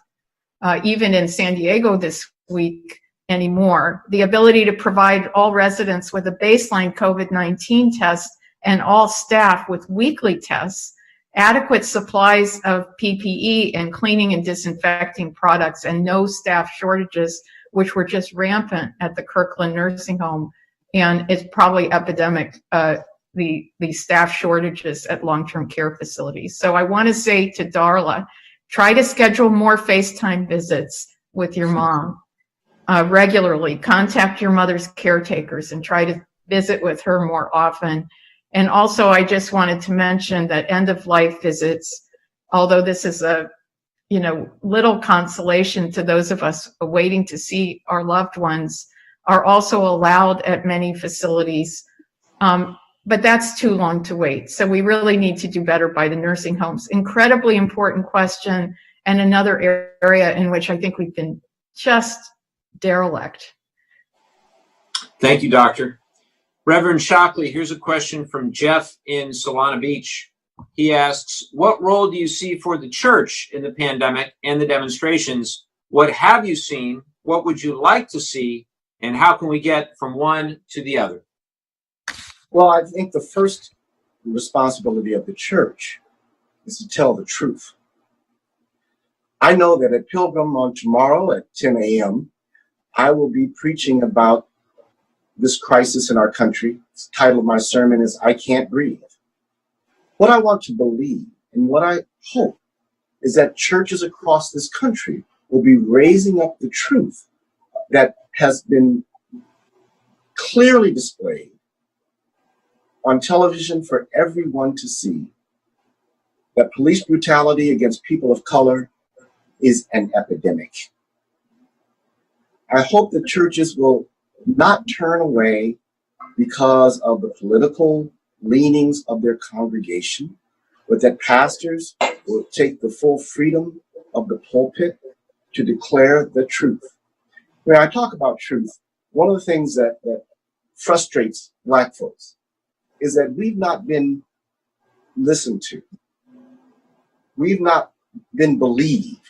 Speaker 3: even in San Diego this week anymore. The ability to provide all residents with a baseline COVID-19 test and all staff with weekly tests, adequate supplies of PPE and cleaning and disinfecting products, and no staff shortages, which were just rampant at the Kirkland nursing home. And it's probably epidemic, the staff shortages at long-term care facilities. So I want to say to Darla, try to schedule more FaceTime visits with your mom regularly. Contact your mother's caretakers and try to visit with her more often. And also, I just wanted to mention that end-of-life visits, although this is a little consolation to those of us waiting to see our loved ones, are also allowed at many facilities. But that's too long to wait. So we really need to do better by the nursing homes. Incredibly important question, and another area in which I think we've been just derelict.
Speaker 1: Thank you, Doctor. Reverend Shockley, here's a question from Jeff in Solana Beach. He asks, what role do you see for the church in the pandemic and the demonstrations? What have you seen? What would you like to see? And how can we get from one to the other?
Speaker 4: Well, I think the first responsibility of the church is to tell the truth. I know that at Pilgrim on tomorrow at 10 a.m., I will be preaching about this crisis in our country. The title of my sermon is I Can't Breathe. What I want to believe and what I hope is that churches across this country will be raising up the truth that has been clearly displayed on television for everyone to see, that police brutality against people of color is an epidemic. I hope that churches will not turn away because of the political leanings of their congregation, but that pastors will take the full freedom of the pulpit to declare the truth. When I talk about truth, one of the things that frustrates Black folks is that we've not been listened to. We've not been believed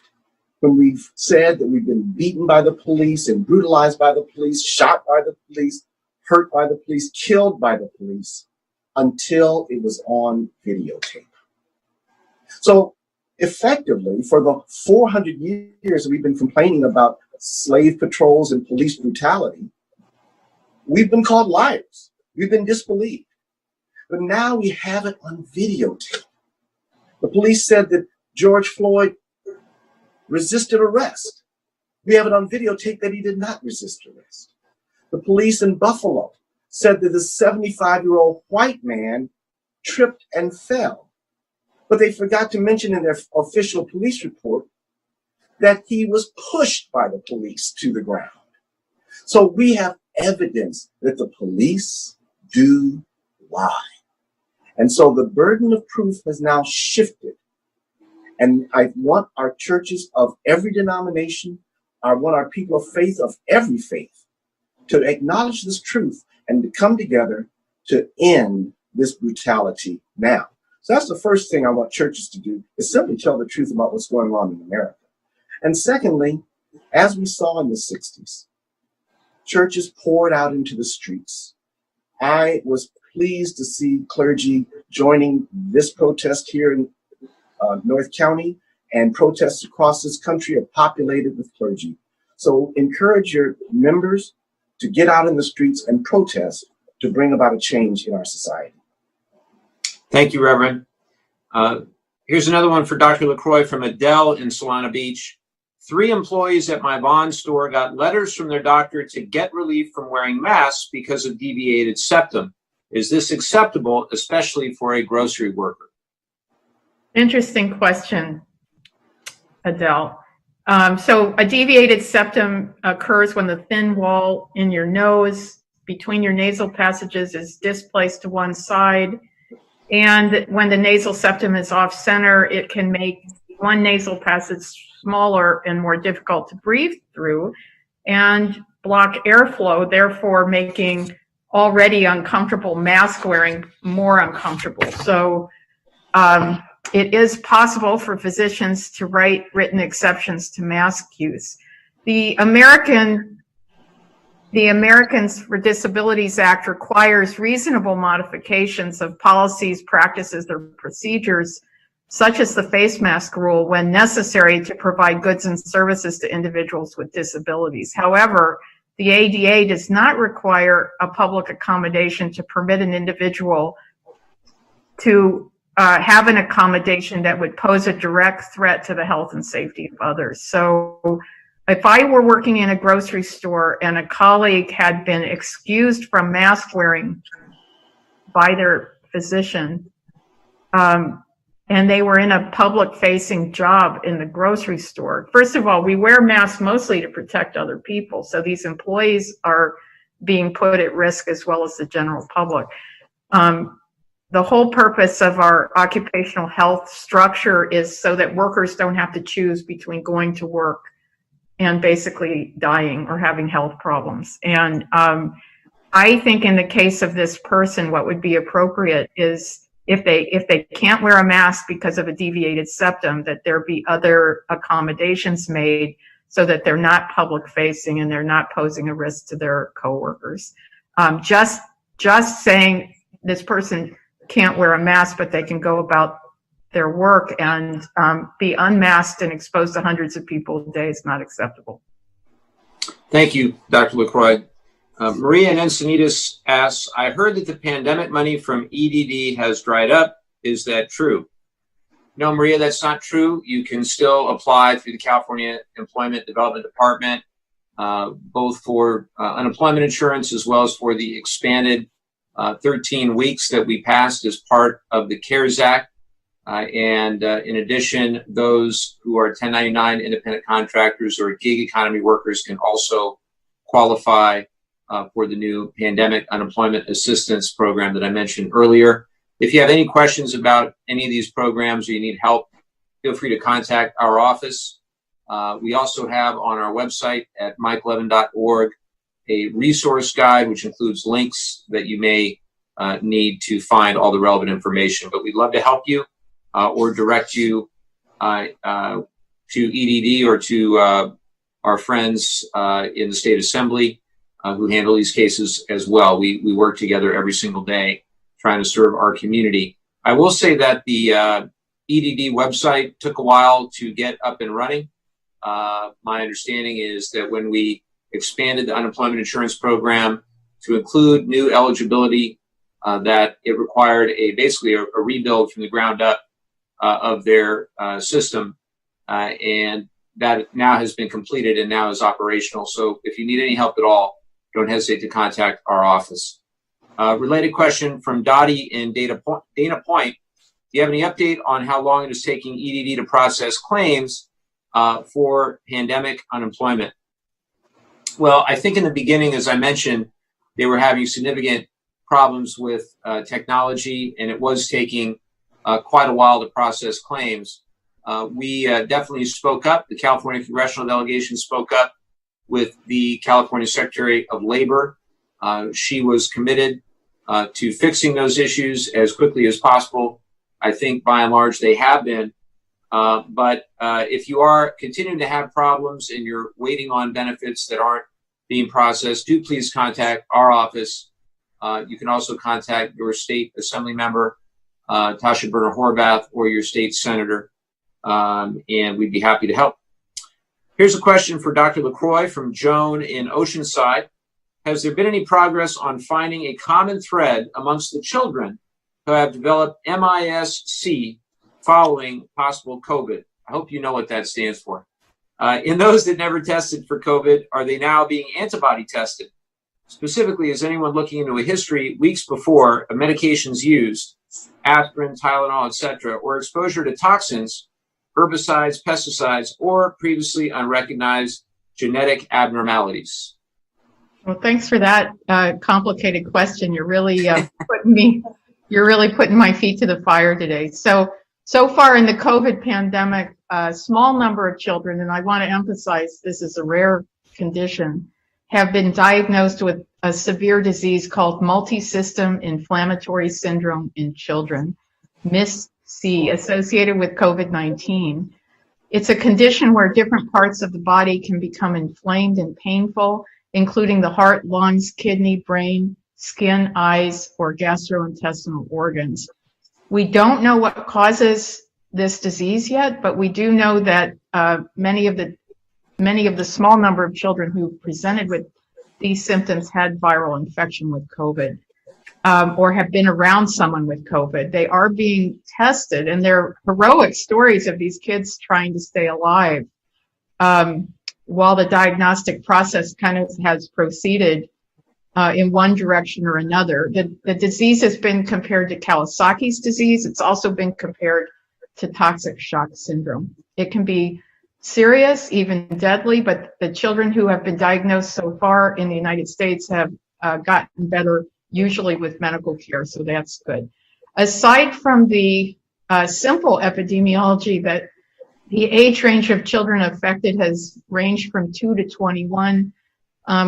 Speaker 4: when we've said that we've been beaten by the police and brutalized by the police, shot by the police, hurt by the police, killed by the police, until it was on videotape. So effectively, for the 400 years we've been complaining about slave patrols and police brutality, we've been called liars. We've been disbelieved. But now we have it on videotape. The police said that George Floyd resisted arrest. We have it on videotape that he did not resist arrest. The police in Buffalo said that the 75-year-old white man tripped and fell. But they forgot to mention in their official police report that he was pushed by the police to the ground. So we have evidence that the police do lie. And so the burden of proof has now shifted. And I want our churches of every denomination, I want our people of faith of every faith to acknowledge this truth and to come together to end this brutality now. So that's the first thing I want churches to do, is simply tell the truth about what's going on in America. And secondly, as we saw in the 60s, churches poured out into the streets. I was pleased to see clergy joining this protest here in North County, and protests across this country are populated with clergy. So encourage your members to get out in the streets and protest to bring about a change in our society.
Speaker 1: Thank you, Reverend. Here's another one for Dr. LaCroix from Adele in Solana Beach. 3 employees at my Bond store got letters from their doctor to get relief from wearing masks because of deviated septum. Is this acceptable, especially for a grocery worker?
Speaker 3: Interesting question, Adele. So a deviated septum occurs when the thin wall in your nose between your nasal passages is displaced to one side. And when the nasal septum is off center, it can make one nasal passage smaller and more difficult to breathe through and block airflow, therefore making already uncomfortable mask wearing more uncomfortable. So it is possible for physicians to write written exceptions to mask use. The Americans for Disabilities Act requires reasonable modifications of policies, practices, or procedures, such as the face mask rule, when necessary to provide goods and services to individuals with disabilities. However, the ADA does not require a public accommodation to permit an individual to have an accommodation that would pose a direct threat to the health and safety of others. So if I were working in a grocery store and a colleague had been excused from mask wearing by their physician, and they were in a public-facing job in the grocery store, first of all, we wear masks mostly to protect other people. So these employees are being put at risk as well as the general public. The whole purpose of our occupational health structure is so that workers don't have to choose between going to work and basically dying or having health problems. And I think in the case of this person, what would be appropriate is if they can't wear a mask because of a deviated septum, that there be other accommodations made so that they're not public facing and they're not posing a risk to their coworkers. Just saying this person can't wear a mask, but they can go about their work and be unmasked and exposed to hundreds of people a day is not acceptable.
Speaker 1: Thank you, Dr. LaCroix. Maria in Encinitas asks, I heard that the pandemic money from EDD has dried up. Is that true? No, Maria, that's not true. You can still apply through the California Employment Development Department, both for unemployment insurance as well as for the expanded 13 weeks that we passed as part of the CARES Act. And in addition, those who are 1099 independent contractors or gig economy workers can also qualify for the new pandemic unemployment assistance program that I mentioned earlier. If you have any questions about any of these programs or you need help, feel free to contact our office. We also have on our website at mikelevin.org a resource guide, which includes links that you may need to find all the relevant information. But we'd love to help you or direct you to EDD or to our friends in the State Assembly who handle these cases as well. We work together every single day trying to serve our community. I will say that the EDD website took a while to get up and running. My understanding is that when we expanded the unemployment insurance program to include new eligibility, that it required basically a rebuild from the ground up of their system, and that now has been completed and now is operational. So if you need any help at all, don't hesitate to contact our office. Related question from Dottie in Dana Point. Do you have any update on how long it is taking EDD to process claims for pandemic unemployment? Well, I think in the beginning, as I mentioned, they were having significant problems with technology, and it was taking quite a while to process claims. We definitely spoke up. The California congressional delegation spoke up with the California Secretary of Labor. She was committed to fixing those issues as quickly as possible. I think by and large they have been. But if you are continuing to have problems and you're waiting on benefits that aren't being processed, do please contact our office. You can also contact your state assembly member, Tasha Burner Horvath, or your state senator, and we'd be happy to help. Here's a question for Dr. LaCroix from Joan in Oceanside. Has there been any progress on finding a common thread amongst the children who have developed MIS-C following possible COVID? I hope you know what that stands for. In those that never tested for COVID, are they now being antibody tested? Specifically, is anyone looking into a history weeks before of medications used, aspirin, Tylenol, etc., or exposure to toxins, herbicides, pesticides, or previously unrecognized genetic abnormalities?
Speaker 3: Well, thanks for that complicated question. You're really putting my feet to the fire today. So far in the COVID pandemic, a small number of children, and I want to emphasize this is a rare condition, have been diagnosed with a severe disease called multisystem inflammatory syndrome in children, MIS-C, associated with COVID-19. It's a condition where different parts of the body can become inflamed and painful, including the heart, lungs, kidney, brain, skin, eyes, or gastrointestinal organs. We don't know what causes this disease yet, but we do know that many of the small number of children who presented with these symptoms had viral infection with COVID, or have been around someone with COVID. They are being tested, and they're heroic stories of these kids trying to stay alive while the diagnostic process kind of has proceeded in one direction or another. The disease has been compared to Kawasaki's disease. It's also been compared to toxic shock syndrome. It can be serious, even deadly, but the children who have been diagnosed so far in the United States have gotten better, usually with medical care, so that's good. Aside from the simple epidemiology that the age range of children affected has ranged from 2 to 21,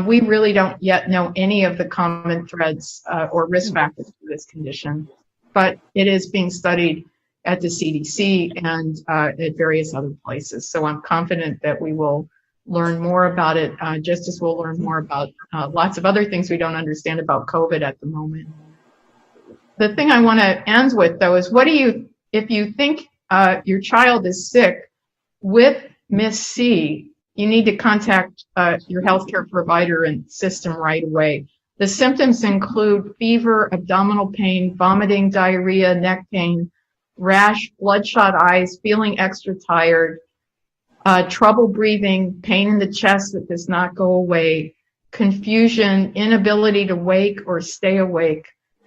Speaker 3: we really don't yet know any of the common threads or risk factors for this condition, but it is being studied at the CDC and at various other places. So I'm confident that we will learn more about it, just as we'll learn more about lots of other things we don't understand about COVID at the moment. The thing I want to end with, though, is if you think your child is sick with MIS-C, you need to contact your healthcare provider and system right away. The symptoms include fever, abdominal pain, vomiting, diarrhea, neck pain, rash, bloodshot eyes, feeling extra tired, trouble breathing, pain in the chest that does not go away, confusion, inability to wake or stay awake,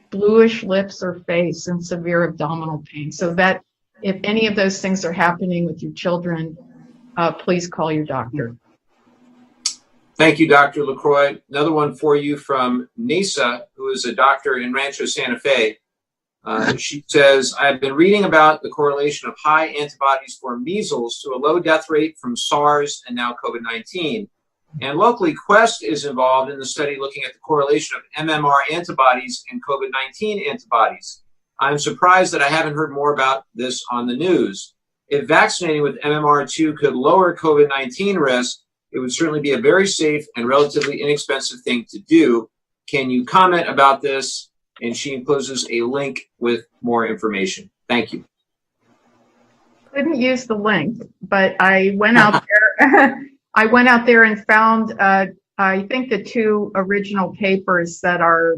Speaker 3: bluish lips or face, and severe abdominal pain. So that if any of those things are happening with your children, please call your doctor.
Speaker 1: Thank you, Dr. LaCroix. Another one for you from Nisa, who is a doctor in Rancho Santa Fe. She says, I've been reading about the correlation of high antibodies for measles to a low death rate from SARS and now COVID-19. And locally, Quest is involved in the study looking at the correlation of MMR antibodies and COVID-19 antibodies. I'm surprised that I haven't heard more about this on the news. If vaccinating with MMR2 could lower COVID-19 risk, it would certainly be a very safe and relatively inexpensive thing to do. Can you comment about this? And she encloses a link with more information. Thank you.
Speaker 3: Couldn't use the link, but I went out there. I went out there and found, I think, the two original papers that are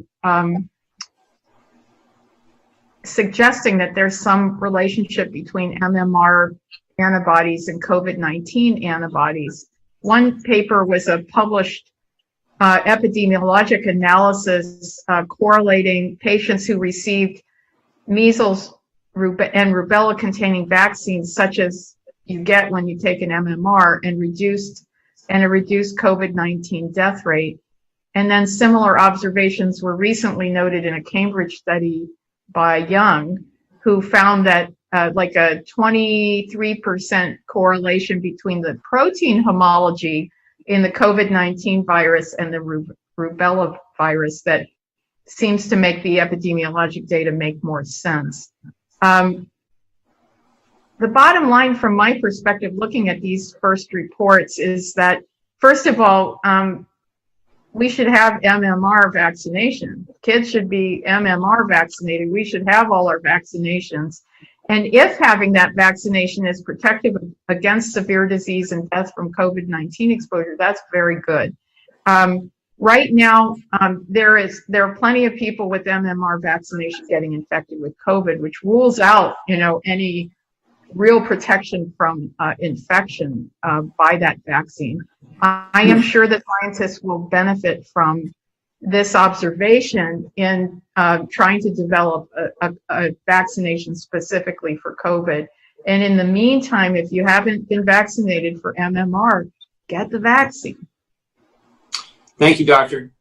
Speaker 3: suggesting that there's some relationship between MMR antibodies and COVID-19 antibodies. One paper was a published epidemiologic analysis correlating patients who received measles and rubella containing vaccines, such as you get when you take an MMR, and reduced and a reduced COVID-19 death rate. And then similar observations were recently noted in a Cambridge study by Young, who found that like a 23% correlation between the protein homology in the COVID-19 virus and the rubella virus that seems to make the epidemiologic data make more sense. The bottom line from my perspective, looking at these first reports, is that, first of all, we should have MMR vaccination. Kids should be MMR vaccinated. We should have all our vaccinations. And if having that vaccination is protective against severe disease and death from COVID-19 exposure, that's very good. Right now, there are plenty of people with MMR vaccination getting infected with COVID, which rules out, any real protection from infection by that vaccine. I am sure that scientists will benefit from this observation in trying to develop a vaccination specifically for COVID. And in the meantime, if you haven't been vaccinated for MMR, get the vaccine.
Speaker 1: Thank you, Doctor.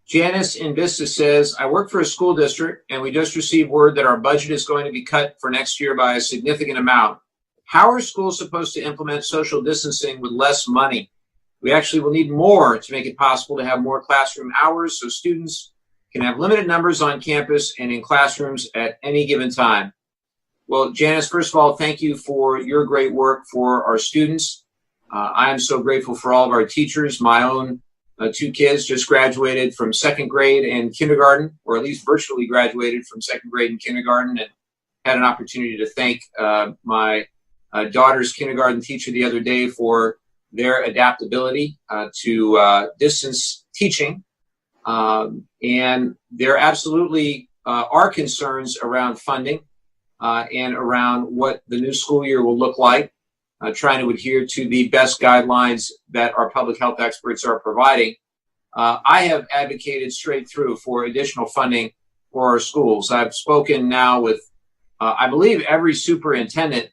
Speaker 1: Janice in Vista says, I work for a school district and we just received word that our budget is going to be cut for next year by a significant amount. How are schools supposed to implement social distancing with less money? We actually will need more to make it possible to have more classroom hours so students can have limited numbers on campus and in classrooms at any given time. Well, Janice, first of all, thank you for your great work for our students. I am so grateful for all of our teachers. My own two kids just graduated from second grade and kindergarten, or at least virtually graduated from second grade and kindergarten, and had an opportunity to thank my daughter's kindergarten teacher the other day for their adaptability to distance teaching. And there absolutely are concerns around funding and around what the new school year will look like, trying to adhere to the best guidelines that our public health experts are providing. I have advocated straight through for additional funding for our schools. I've spoken now with, I believe, every superintendent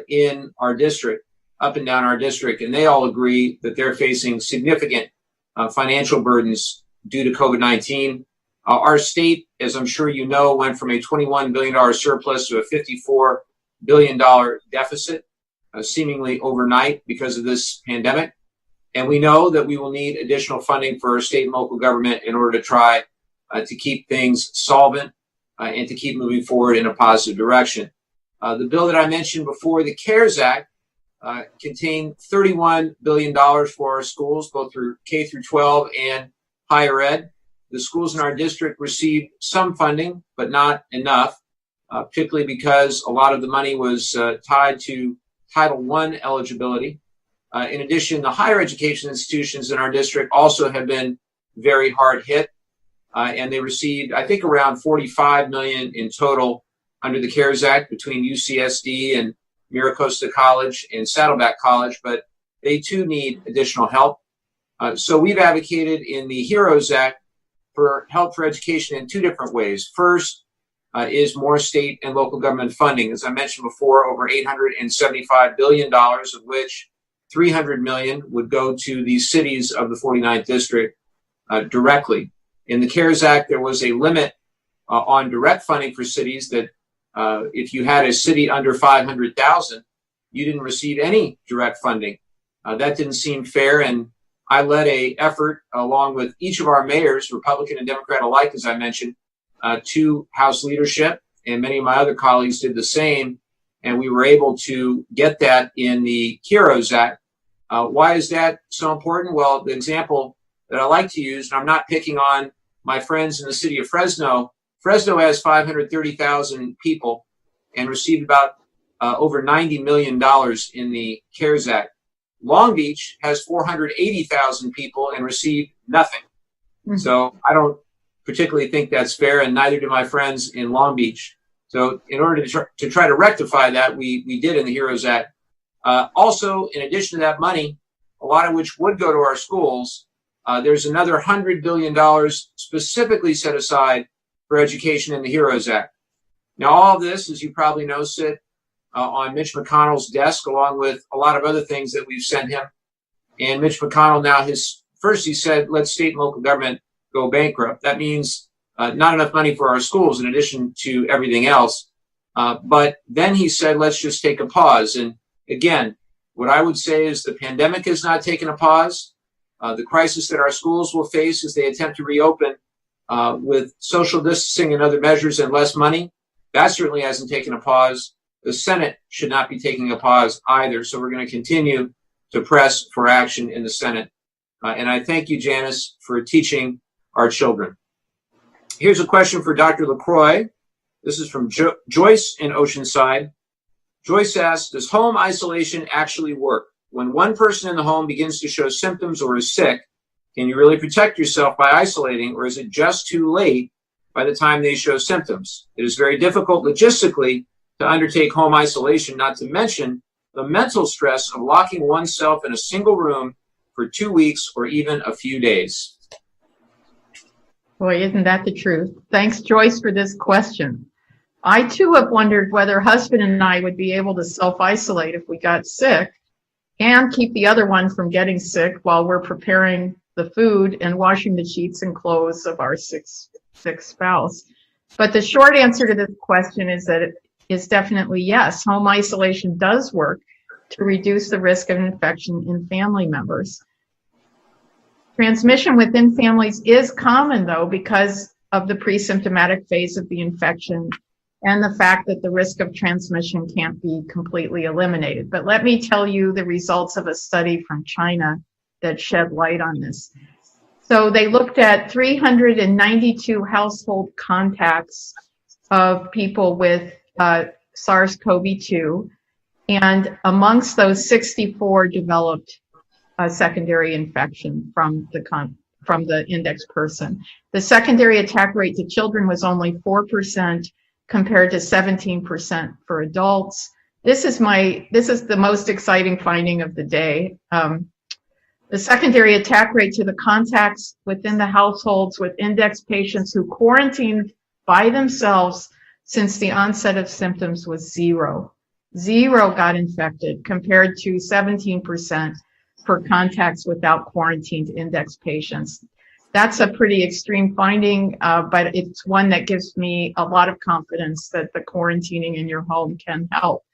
Speaker 1: in our district, up and down our district, and they all agree that they're facing significant financial burdens due to COVID-19. Our state, as I'm sure you know, went from a $21 billion surplus to a $54 billion deficit, seemingly overnight because of this pandemic. And we know that we will need additional funding for our state and local government in order to try to keep things solvent and to keep moving forward in a positive direction. The bill that I mentioned before, the CARES Act, contained $31 billion for our schools, both through K through 12 and higher ed. The schools in our district received some funding, but not enough, particularly because a lot of the money was tied to Title I eligibility. In addition, the higher education institutions in our district also have been very hard hit, and they received, I think, around $45 million in total under the CARES Act between UCSD and Miracosta College and Saddleback College, but they too need additional help. So we've advocated in the HEROES Act for help for education in two different ways. First is more state and local government funding. As I mentioned before, over $875 billion, of which $300 million would go to the cities of the 49th district directly. In the CARES Act, there was a limit on direct funding for cities that if you had a city under 500,000, you didn't receive any direct funding. That didn't seem fair, and I led a effort along with each of our mayors, Republican and Democrat alike, as I mentioned, to House leadership, and many of my other colleagues did the same, and we were able to get that in the HEROES Act. Why is that so important? Well, the example that I like to use, and I'm not picking on my friends in the city of Fresno. Fresno has 530,000 people and received about over $90 million in the CARES Act. Long Beach has 480,000 people and received nothing. Mm-hmm. So I don't particularly think that's fair, and neither do my friends in Long Beach. So in order to try to rectify that, we did in the HEROES Act. Also, in addition to that money, a lot of which would go to our schools, there's another $100 billion specifically set aside for education in the HEROES Act. Now, all of this, as you probably know, sit on Mitch McConnell's desk, along with a lot of other things that we've sent him. And Mitch McConnell now first he said, let's state and local government go bankrupt. That means not enough money for our schools in addition to everything else. But then he said, let's just take a pause. And again, what I would say is the pandemic has not taken a pause. The crisis that our schools will face as they attempt to reopen with social distancing and other measures and less money, that certainly hasn't taken a pause. The Senate should not be taking a pause either. So we're going to continue to press for action in the Senate. And I thank you, Janice, for teaching our children. Here's a question for Dr. LaCroix. This is from Joyce in Oceanside. Joyce asks, does home isolation actually work? When one person in the home begins to show symptoms or is sick, can you really protect yourself by isolating, or is it just too late by the time they show symptoms? It is very difficult logistically to undertake home isolation, not to mention the mental stress of locking oneself in a single room for 2 weeks or even a few days.
Speaker 3: Boy, isn't that the truth? Thanks, Joyce, for this question. I too have wondered whether husband and I would be able to self-isolate if we got sick and keep the other one from getting sick while we're preparing the food and washing the sheets and clothes of our sick spouse. But the short answer to this question is that it is definitely yes. Home isolation does work to reduce the risk of infection in family members. Transmission within families is common, though, because of the pre-symptomatic phase of the infection and the fact that the risk of transmission can't be completely eliminated. But let me tell you the results of a study from China that shed light on this. So they looked at 392 household contacts of people with SARS-CoV-2, and amongst those, 64 developed a secondary infection from the index person. The secondary attack rate to children was only 4% compared to 17% for adults. This is the most exciting finding of the day. The secondary attack rate to the contacts within the households with index patients who quarantined by themselves since the onset of symptoms was 0. 0 got infected compared to 17% for contacts without quarantined index patients. That's a pretty extreme finding, but it's one that gives me a lot of confidence that the quarantining in your home can help.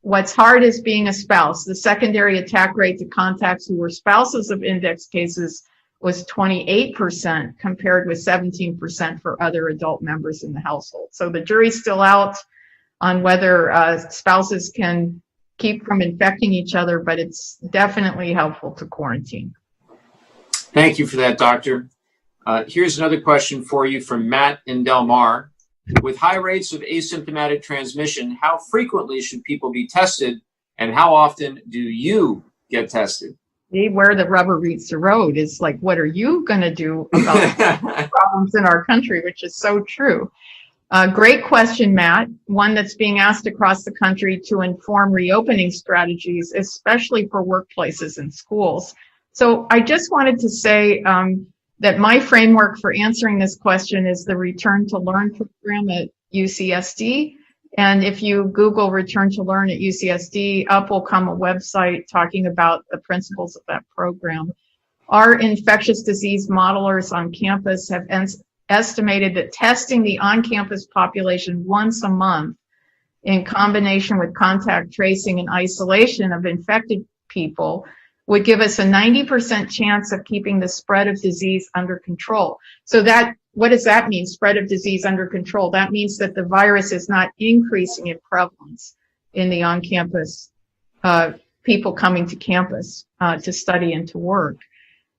Speaker 3: What's hard is being a spouse. The secondary attack rate to contacts who were spouses of index cases was 28% compared with 17% for other adult members in the household. So the jury's still out on whether spouses can keep from infecting each other, but it's definitely helpful to quarantine.
Speaker 1: Thank you for that, Doctor. Here's another question for you from Matt in Del Mar. With high rates of asymptomatic transmission, how frequently should people be tested, and how often do you get tested?
Speaker 3: See, where the rubber meets the road is like, what are you going to do about problems in our country, which is so true. Great question, Matt. One that's being asked across the country to inform reopening strategies, especially for workplaces and schools. So I just wanted to say that my framework for answering this question is the Return to Learn program at UCSD. And if you Google Return to Learn at UCSD, up will come a website talking about the principles of that program. Our infectious disease modelers on campus have estimated that testing the on-campus population once a month in combination with contact tracing and isolation of infected people would give us a 90% chance of keeping the spread of disease under control. So what does that mean, spread of disease under control? That means that the virus is not increasing in prevalence in the on-campus people coming to campus to study and to work.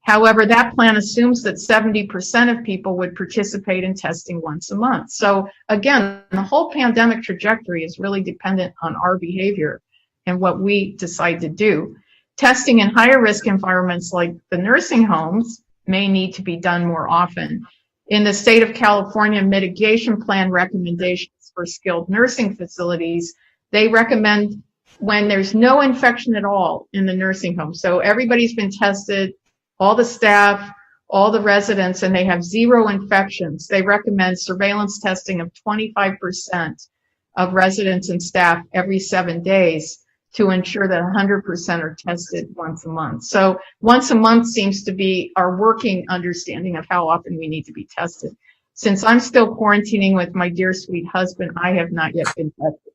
Speaker 3: However, that plan assumes that 70% of people would participate in testing once a month. So again, the whole pandemic trajectory is really dependent on our behavior and what we decide to do. Testing in higher risk environments like the nursing homes may need to be done more often. In the state of California mitigation plan recommendations for skilled nursing facilities, they recommend when there's no infection at all in the nursing home. So everybody's been tested, all the staff, all the residents, and they have 0 infections. They recommend surveillance testing of 25% of residents and staff every 7 days to ensure that 100% are tested once a month. So once a month seems to be our working understanding of how often we need to be tested. Since I'm still quarantining with my dear sweet husband, I have not yet been tested.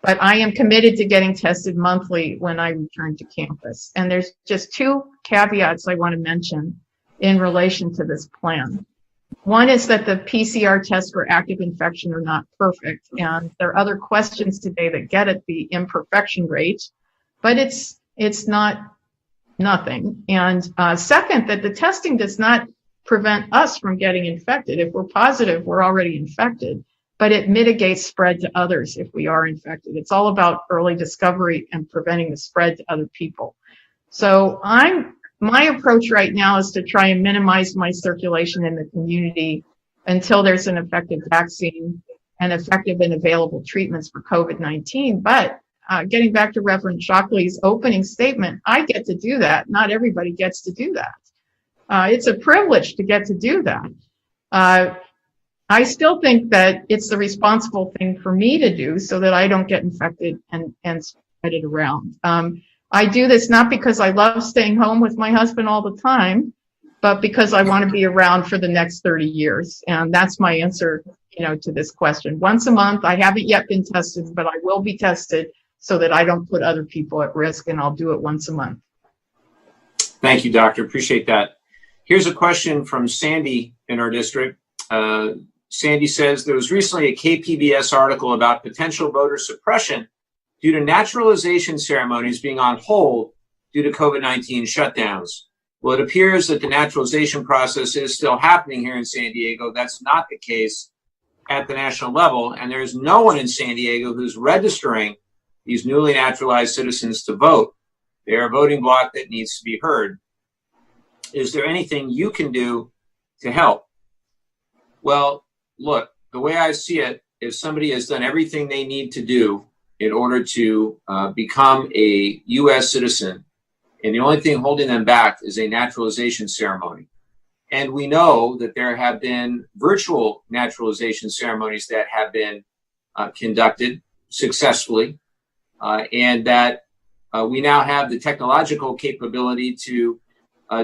Speaker 3: But I am committed to getting tested monthly when I return to campus. And there's just two caveats I want to mention in relation to this plan. One is that the PCR tests for active infection are not perfect, and there are other questions today that get at the imperfection rate, but it's not nothing. And second, that the testing does not prevent us from getting infected. If we're positive, we're already infected, but it mitigates spread to others if we are infected. It's all about early discovery and preventing the spread to other people. So my approach right now is to try and minimize my circulation in the community until there's an effective vaccine and effective and available treatments for COVID-19. But getting back to Reverend Shockley's opening statement, I get to do that. Not everybody gets to do that. It's a privilege to get to do that. I still think that it's the responsible thing for me to do so that I don't get infected and spread it around. I do this not because I love staying home with my husband all the time, but because I want to be around for the next 30 years. And that's my answer, to this question. Once a month, I haven't yet been tested, but I will be tested so that I don't put other people at risk, and I'll do it once a month.
Speaker 1: Thank you, Doctor. Appreciate that. Here's a question from Sandy in our district. Sandy says, there was recently a KPBS article about potential voter suppression due to naturalization ceremonies being on hold due to COVID-19 shutdowns. Well, it appears that the naturalization process is still happening here in San Diego. That's not the case at the national level, and there's no one in San Diego who's registering these newly naturalized citizens to vote. They're a voting bloc that needs to be heard. Is there anything you can do to help? Well, look, the way I see it, if somebody has done everything they need to do in order to become a U.S. citizen, and the only thing holding them back is a naturalization ceremony. And we know that there have been virtual naturalization ceremonies that have been conducted successfully, and that we now have the technological capability to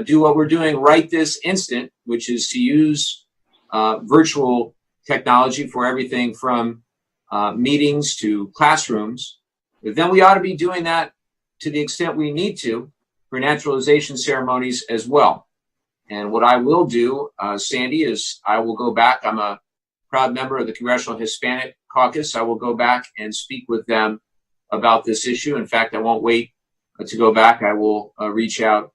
Speaker 1: do what we're doing right this instant, which is to use virtual technology for everything from meetings to classrooms. But then we ought to be doing that to the extent we need to for naturalization ceremonies as well. And what I will do, Sandy, is I will go back. I'm a proud member of the Congressional Hispanic Caucus. I will go back and speak with them about this issue. In fact, I won't wait to go back. I will reach out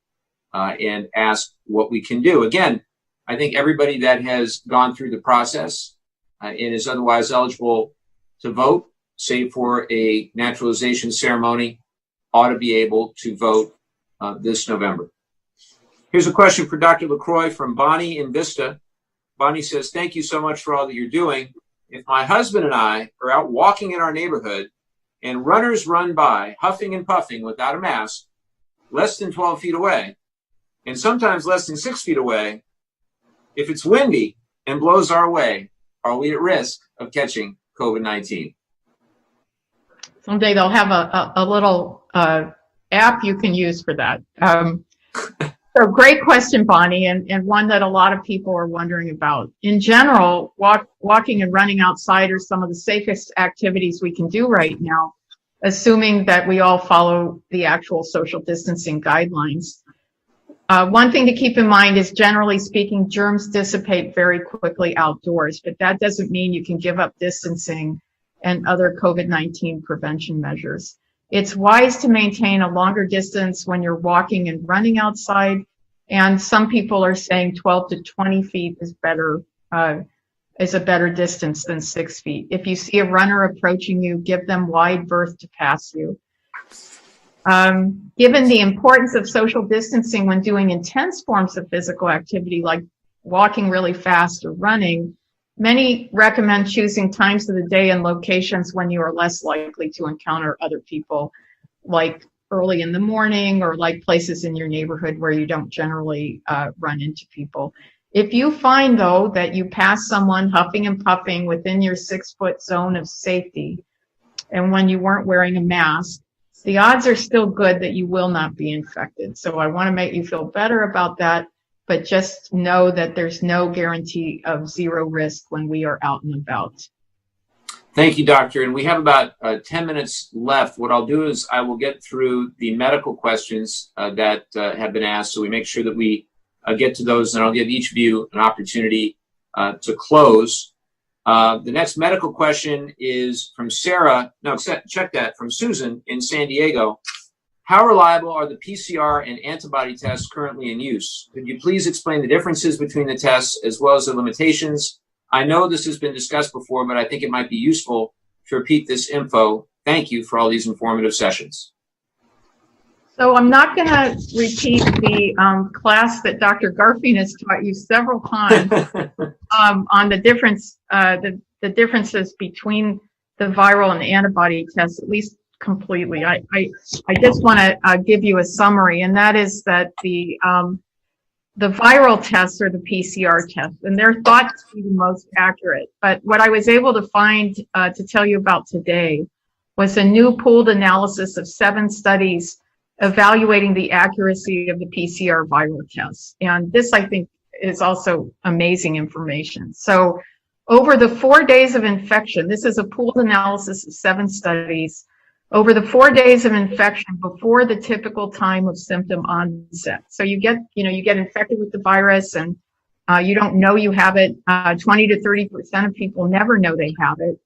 Speaker 1: and ask what we can do. Again, I think everybody that has gone through the process and is otherwise eligible to vote, save for a naturalization ceremony, ought to be able to vote this November. Here's a question for Dr. LaCroix from Bonnie in Vista. Bonnie says, thank you so much for all that you're doing. If my husband and I are out walking in our neighborhood and runners run by, huffing and puffing without a mask, less than 12 feet away, and sometimes less than 6 feet away, if it's windy and blows our way, are we at risk of catching COVID-19?
Speaker 3: Someday they'll have a little app you can use for that. So great question, Bonnie, and one that a lot of people are wondering about. In general, walking and running outside are some of the safest activities we can do right now, assuming that we all follow the actual social distancing guidelines. One thing to keep in mind is, generally speaking, germs dissipate very quickly outdoors, but that doesn't mean you can give up distancing and other COVID-19 prevention measures. It's wise to maintain a longer distance when you're walking and running outside, and some people are saying 12 to 20 feet is better, is a better distance than 6 feet. If you see a runner approaching you, give them wide berth to pass you. Given the importance of social distancing when doing intense forms of physical activity like walking really fast or running, many recommend choosing times of the day and locations when you are less likely to encounter other people, like early in the morning or like places in your neighborhood where you don't generally run into people. If you find, though, that you pass someone huffing and puffing within your 6 foot zone of safety, and when you weren't wearing a mask, the odds are still good that you will not be infected. So I want to make you feel better about that, but just know that there's no guarantee of zero risk when we are out and about.
Speaker 1: Thank you, Doctor. And we have about 10 minutes left. What I'll do is I will get through the medical questions that have been asked, so we make sure that we get to those, and I'll give each of you an opportunity to close. The next medical question is from Sarah. No, check that, from Susan in San Diego. How reliable are the PCR and antibody tests currently in use? Could you please explain the differences between the tests as well as the limitations? I know this has been discussed before, but I think it might be useful to repeat this info. Thank you for all these informative sessions.
Speaker 3: So I'm not going to repeat the class that Dr. Garfien has taught you several times on the difference, the differences between the viral and antibody tests, at least completely. I just want to give you a summary, and that is that the viral tests are the PCR tests, and they're thought to be the most accurate. But what I was able to find to tell you about today was a new pooled analysis of 7 studies evaluating the accuracy of the PCR viral tests. And this, I think, is also amazing information. So over the 4 days of infection, this is a pooled analysis of 7 studies, over the 4 days of infection before the typical time of symptom onset. So you get infected with the virus and you don't know you have it. 20 to 30% of people never know they have it.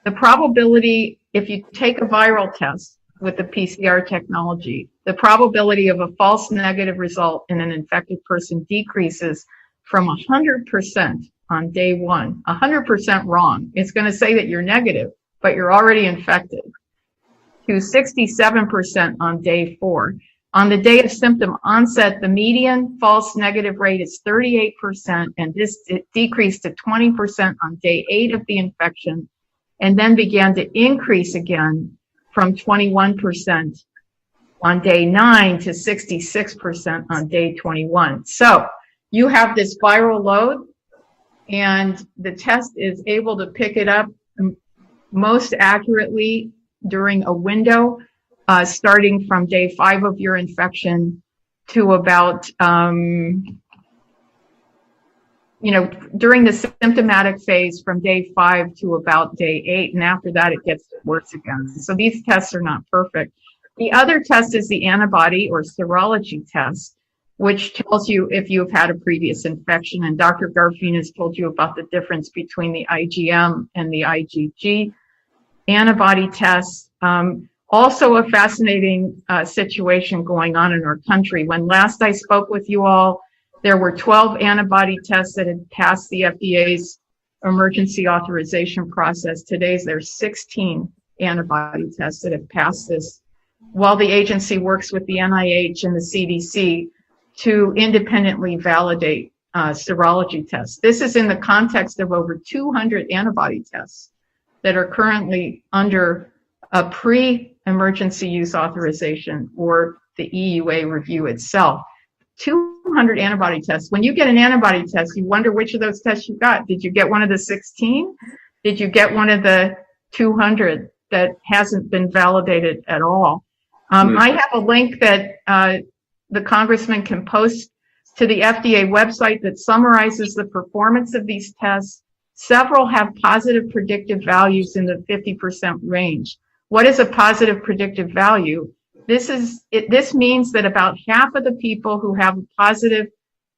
Speaker 3: The probability, if you take a viral test with the PCR technology, the probability of a false negative result in an infected person decreases from 100% on day 1, 100% wrong. It's going to say that you're negative, but you're already infected, to 67% on day 4. On the day of symptom onset, the median false negative rate is 38%, and it decreased to 20% on day 8 of the infection, and then began to increase again from 21% on day 9 to 66% on day 21. So you have this viral load, and the test is able to pick it up most accurately during a window starting from day 5 of your infection to about, during the symptomatic phase from day 5 to about day 8. And after that, it gets worse again. So these tests are not perfect. The other test is the antibody or serology test, which tells you if you've had a previous infection. And Dr. Garfien has told you about the difference between the IgM and the IgG antibody tests. Also a fascinating situation going on in our country. When last I spoke with you all, there were 12 antibody tests that had passed the FDA's emergency authorization process. Today, there's 16 antibody tests that have passed this, while the agency works with the NIH and the CDC to independently validate serology tests. This is in the context of over 200 antibody tests that are currently under a pre-emergency use authorization or the EUA review itself. 200 antibody tests. When you get an antibody test, you wonder which of those tests you got. Did you get one of the 16? Did you get one of the 200 that hasn't been validated at all? I have a link that the congressman can post to the FDA website that summarizes the performance of these tests. Several have positive predictive values in the 50% range. What is a positive predictive value? This means that about half of the people who have a positive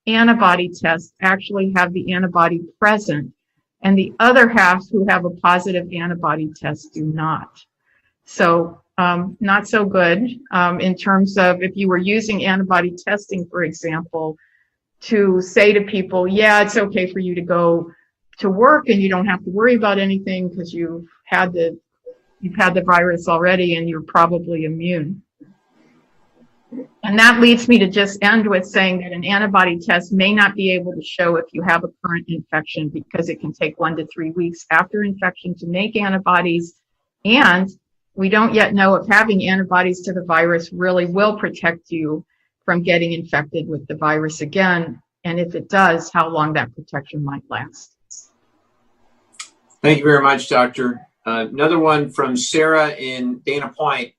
Speaker 3: antibody test actually have the antibody present, and the other half who have a positive antibody test do not. So not so good in terms of if you were using antibody testing, for example, to say to people, yeah, it's okay for you to go to work and you don't have to worry about anything because you've had the virus already and you're probably immune. And that leads me to just end with saying that an antibody test may not be able to show if you have a current infection because it can take 1 to 3 weeks after infection to make antibodies. And we don't yet know if having antibodies to the virus really will protect you from getting infected with the virus again. And if it does, how long that protection might last.
Speaker 1: Thank you very much, Doctor. Another one from Sarah in Dana Point.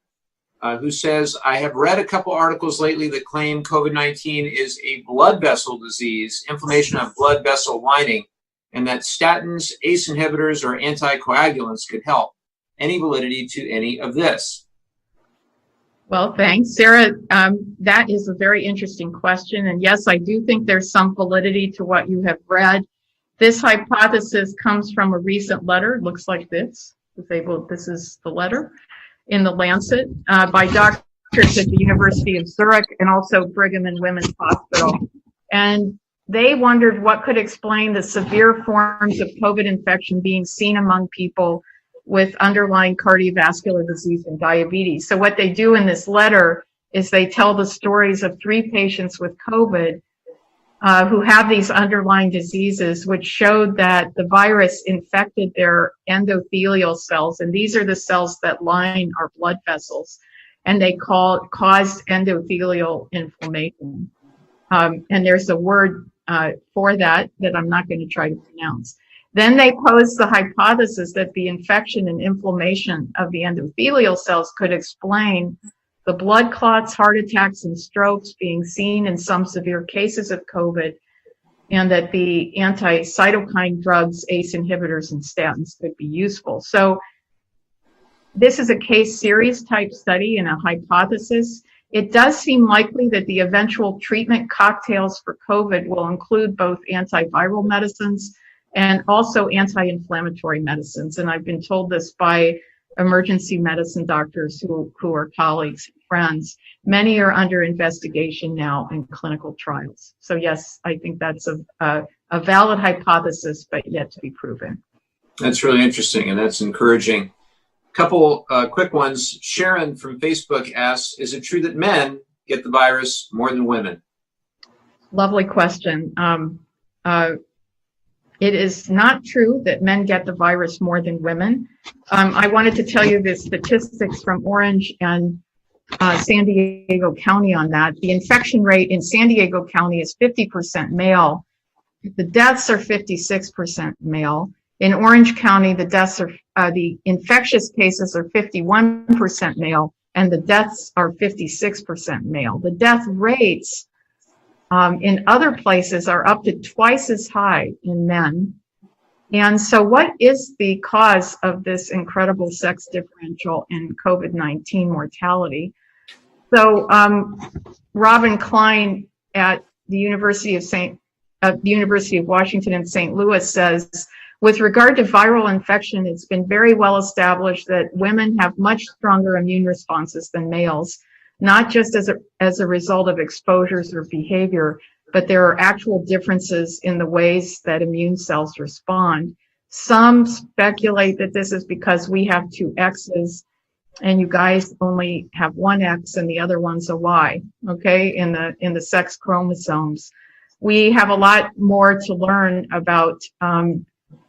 Speaker 1: who says, I have read a couple articles lately that claim COVID-19 is a blood vessel disease, inflammation of blood vessel lining, and that statins, ACE inhibitors, or anticoagulants could help. Any validity to any of this?
Speaker 3: Well, thanks, Sarah. That is a very interesting question. And yes, I do think there's some validity to what you have read. This hypothesis comes from a recent letter. It looks like this. This is the letter in the Lancet by doctors at the University of Zurich and also Brigham and Women's Hospital. And they wondered what could explain the severe forms of COVID infection being seen among people with underlying cardiovascular disease and diabetes. So what they do in this letter is they tell the stories of 3 patients with COVID who have these underlying diseases, which showed that the virus infected their endothelial cells, and these are the cells that line our blood vessels, and they caused endothelial inflammation. And there's a word for that I'm not going to try to pronounce. Then they posed the hypothesis that the infection and inflammation of the endothelial cells could explain the blood clots, heart attacks, and strokes being seen in some severe cases of COVID, and that the anti-cytokine drugs, ACE inhibitors, and statins could be useful. So this is a case series type study and a hypothesis. It does seem likely that the eventual treatment cocktails for COVID will include both antiviral medicines and also anti-inflammatory medicines. And I've been told this by emergency medicine doctors who are colleagues and friends. Many are under investigation now in clinical trials. So yes, I think that's a valid hypothesis, but yet to be proven.
Speaker 1: That's really interesting, and that's encouraging. Couple quick ones. Sharon from Facebook asks, is it true that men get the virus more than women?
Speaker 3: Lovely question. It is not true that men get the virus more than women. I wanted to tell you the statistics from Orange and San Diego County on that. The infection rate in San Diego County is 50% male. The deaths are 56% male. In Orange County, the infectious cases are 51% male, and the deaths are 56% male. The death rates in other places are up to twice as high in men. And so what is the cause of this incredible sex differential in COVID-19 mortality? So Robin Klein at the University of Washington in St. Louis says, with regard to viral infection, it's been very well established that women have much stronger immune responses than males, not just as a result of exposures or behavior, but there are actual differences in the ways that immune cells respond. Some speculate that this is because we have 2 X's and you guys only have 1 X and the other one's a Y, okay, in the sex chromosomes. We have a lot more to learn about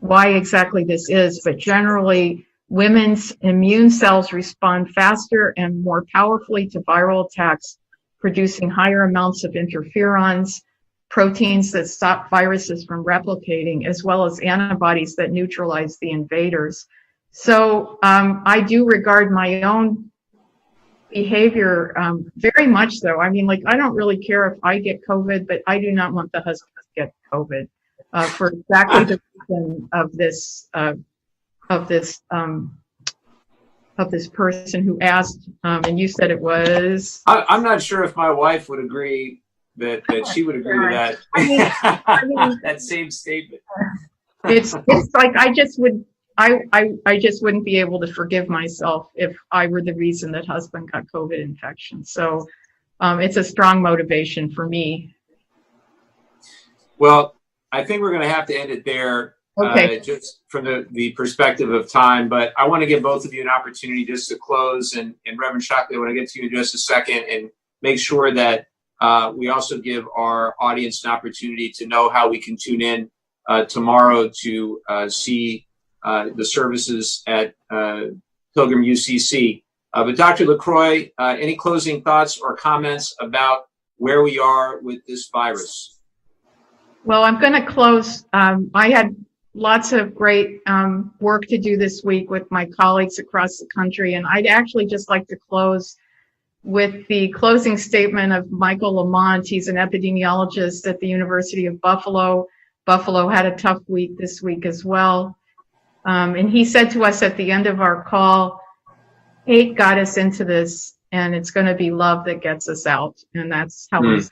Speaker 3: why exactly this is, but generally women's immune cells respond faster and more powerfully to viral attacks, producing higher amounts of interferons, proteins that stop viruses from replicating, as well as antibodies that neutralize the invaders. So I do regard my own behavior very much so. I mean, like, I don't really care if I get COVID, but I do not want the husband to get COVID for exactly the reason of this person who asked, and you said it was.
Speaker 1: I'm not sure if my wife would agree that she would agree to that. I mean, that same statement.
Speaker 3: It's like I just wouldn't be able to forgive myself if I were the reason that husband got COVID infection. So it's a strong motivation for me.
Speaker 1: Well, I think we're going to have to end it there.
Speaker 3: Okay.
Speaker 1: Just from the perspective of time, but I want to give both of you an opportunity just to close, and Reverend Shockley, I want to get to you in just a second and make sure that we also give our audience an opportunity to know how we can tune in tomorrow to see the services at Pilgrim UCC. But Dr. LaCroix, any closing thoughts or comments about where we are with this virus?
Speaker 3: Well, I'm going to close. I had lots of great work to do this week with my colleagues across the country, and I'd actually just like to close with the closing statement of Michael Lamont. He's an epidemiologist at the University of Buffalo. Buffalo had a tough week this week as well. And he said to us at the end of our call, hate got us into this, and it's going to be love that gets us out. And that's how we close.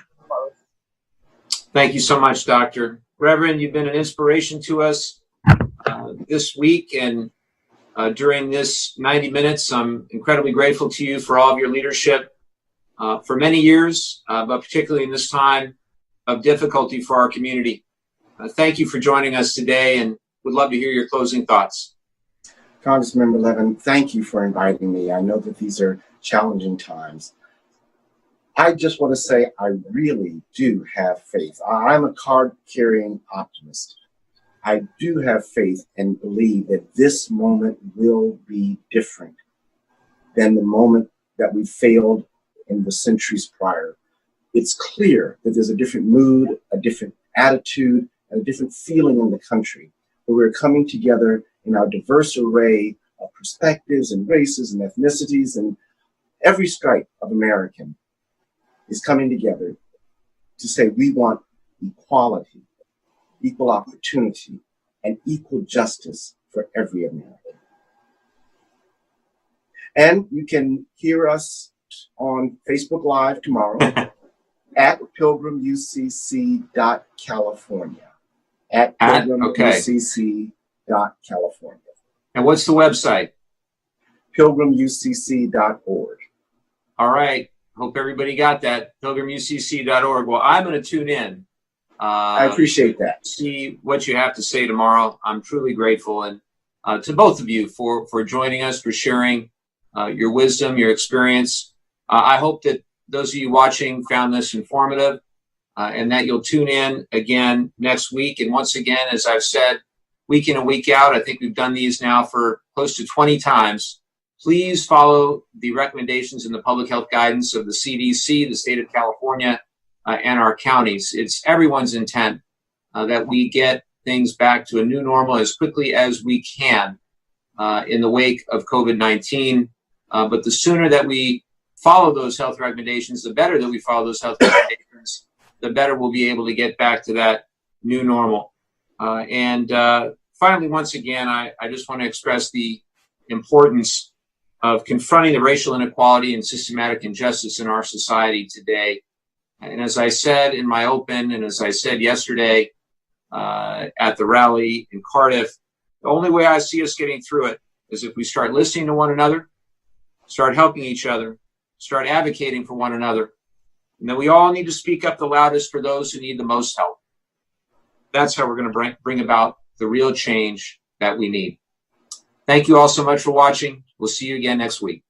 Speaker 1: Thank you so much, Doctor. Reverend, you've been an inspiration to us this week and during this 90 minutes. I'm incredibly grateful to you for all of your leadership for many years, but particularly in this time of difficulty for our community. Thank you for joining us today, and would love to hear your closing thoughts.
Speaker 4: Congressmember Levin, thank you for inviting me. I know that these are challenging times. I just want to say I really do have faith. I'm a card-carrying optimist. I do have faith and believe that this moment will be different than the moment that we failed in the centuries prior. It's clear that there's a different mood, a different attitude, and a different feeling in the country, where we're coming together in our diverse array of perspectives and races and ethnicities, and every stripe of American is coming together to say we want equality, equal opportunity, and equal justice for every American. And you can hear us on Facebook Live tomorrow at pilgrimucc.california. At pilgrimucc.california.
Speaker 1: And what's the website?
Speaker 4: pilgrimucc.org.
Speaker 1: All right. Hope everybody got that. pilgrimucc.org. Well, I'm going to tune in.
Speaker 4: I appreciate that.
Speaker 1: See what you have to say tomorrow. I'm truly grateful, and to both of you for joining us, for sharing your wisdom, your experience. I hope that those of you watching found this informative, and that you'll tune in again next week. And once again, as I've said, week in and week out, I think we've done these now for close to 20 times. Please follow the recommendations in the public health guidance of the CDC, the state of California, and our counties. It's everyone's intent that we get things back to a new normal as quickly as we can in the wake of COVID-19. But the sooner that we follow those health recommendations, the better that we follow those health recommendations, the better we'll be able to get back to that new normal. And finally, once again, I just want to express the importance of confronting the racial inequality and systematic injustice in our society today. And as I said in my open, and as I said yesterday at the rally in Cardiff, the only way I see us getting through it is if we start listening to one another, start helping each other, start advocating for one another, and then we all need to speak up the loudest for those who need the most help. That's how we're going to bring about the real change that we need. Thank you all so much for watching. We'll see you again next week.